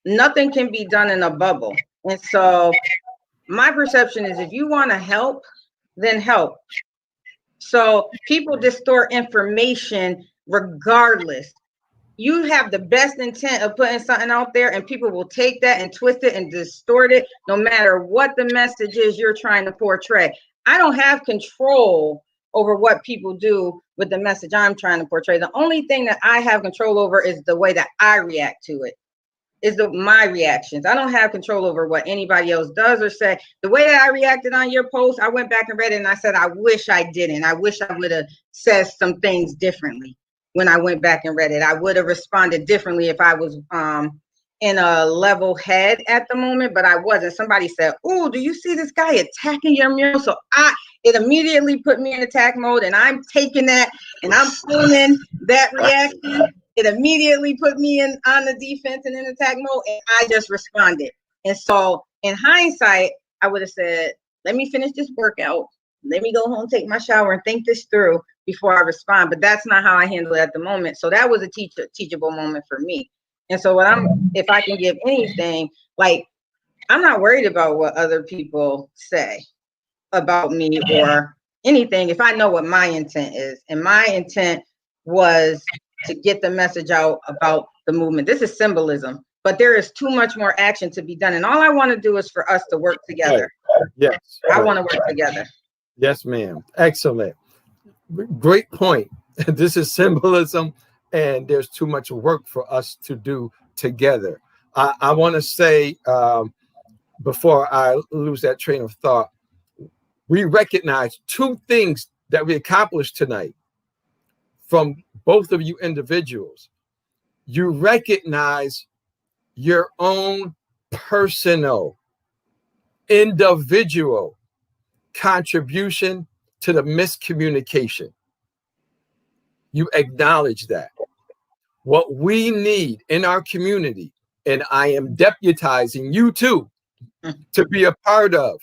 nothing can be done in a bubble. And so my perception is, if you want to help, then help. So people distort information regardless. You have the best intent of putting something out there, and people will take that and twist it and distort it, no matter what the message is you're trying to portray. I don't have control over what people do with the message I'm trying to portray. The only thing that I have control over is the way that I react to it. My reactions. I don't have control over what anybody else does or say. The way that I reacted on your post, I went back and read it, and I said, I wish I didn't. I wish I would have said some things differently when I went back and read it. I would have responded differently if I was in a level head at the moment, but I wasn't. Somebody said, oh, do you see this guy attacking your mural? So it immediately put me in attack mode, and I'm taking that and I'm pulling that reaction. It immediately put me on the defense and in attack mode, and I just responded. And so in hindsight, I would have said, let me finish this workout. Let me go home, take my shower, and think this through before I respond. But that's not how I handle it at the moment. So that was a teachable moment for me. And so if I can give anything, like, I'm not worried about what other people say about me or anything, if I know what my intent is. And my intent was to get the message out about the movement. This is symbolism, but there is too much more action to be done. And all I want to do is for us to work together. Yes. I want to work together. Yes, ma'am. Excellent. Great point. This is symbolism, and there's too much work for us to do together. I want to say, before I lose that train of thought, we recognize two things that we accomplished tonight from both of you individuals. You recognize your own personal, individual contribution to the miscommunication. You acknowledge that. What we need in our community, and I am deputizing you too to be a part of,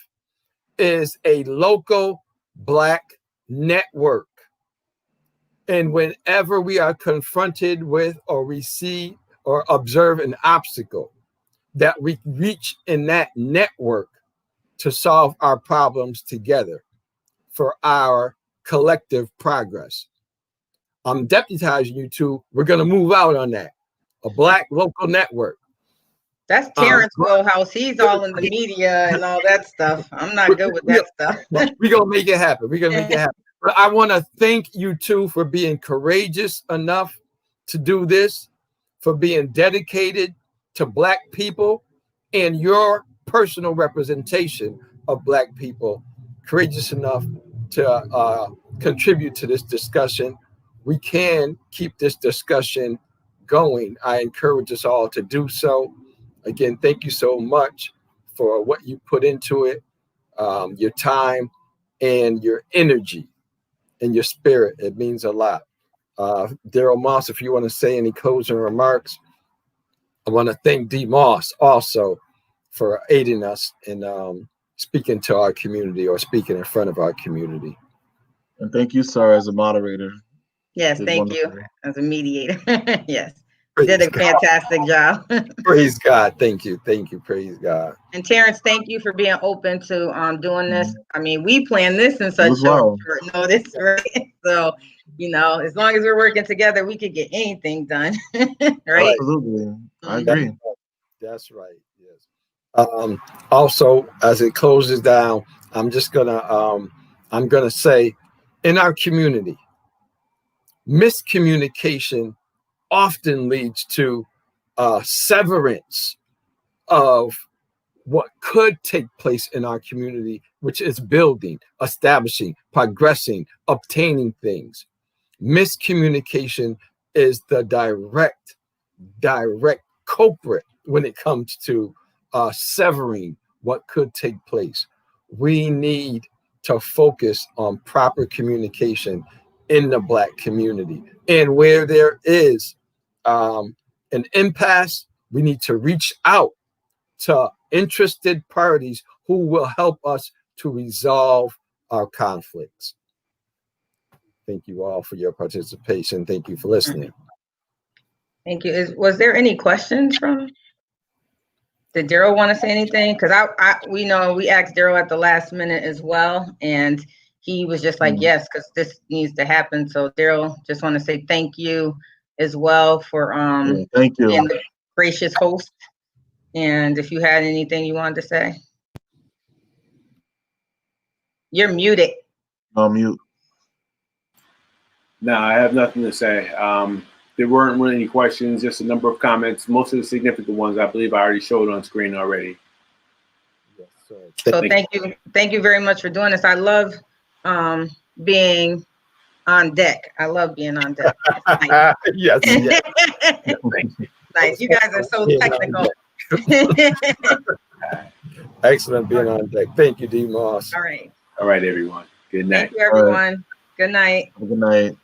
is a local Black network. And whenever we are confronted with or receive or observe an obstacle, that we reach in that network to solve our problems together for our collective progress. I'm deputizing you two. We're going to move out on that. A Black local network. That's Terrance wheelhouse. He's all in the media and all that stuff. I'm not good with that stuff. We're going to make it happen. We're going to make it happen. But I want to thank you two for being courageous enough to do this, for being dedicated to Black people and your personal representation of Black people, courageous enough to contribute to this discussion. We can keep this discussion going. I encourage us all to do so. Again, thank you so much for what you put into it, your time and your energy and your spirit. It means a lot. Daryl Moss, if you want to say any closing remarks. I want to thank D. Moss also for aiding us in speaking to our community or speaking in front of our community. And thank you, sir, as a moderator. Yes, It's thank you wonderful. as a mediator. Yes, Praise did a God. fantastic job. Praise God. Thank you. Thank you. Praise God. And Terrance, thank you for being open to doing this. I mean, we planned this in such as well. short notice, right? So, you know, as long as we're working together, we could get anything done, right? Absolutely. I Mhm. agree. That's right. Yes. Also, as it closes down, I'm gonna say, in our community, miscommunication often leads to severance of what could take place in our community, which is building, establishing, progressing, obtaining things. Miscommunication is the direct culprit when it comes to severing what could take place. We need to focus on proper communication in the Black community. And where there is an impasse, we need to reach out to interested parties who will help us to resolve our conflicts. Thank you all for your participation. Thank you for listening. Thank you. Was there any questions from? Did Daryl want to say anything? Because we know we asked Daryl at the last minute as well, and he was just like, yes, because this needs to happen. So Daryl, just want to say thank you as well for Thank you. being the gracious host. And if you had anything you wanted to say, you're muted. Mute. No, I have nothing to say. There weren't really any questions, just a number of comments. Most of the significant ones, I believe I already showed on screen already. Yes, sir. So thank you very much for doing this. I love being on deck. I love being on deck. Nice. Yes, yes. Nice. You guys are so technical. Excellent being on deck. Thank you, D. Moss. All right. All right, everyone. Good night. Thank you, everyone. Good night. Good night.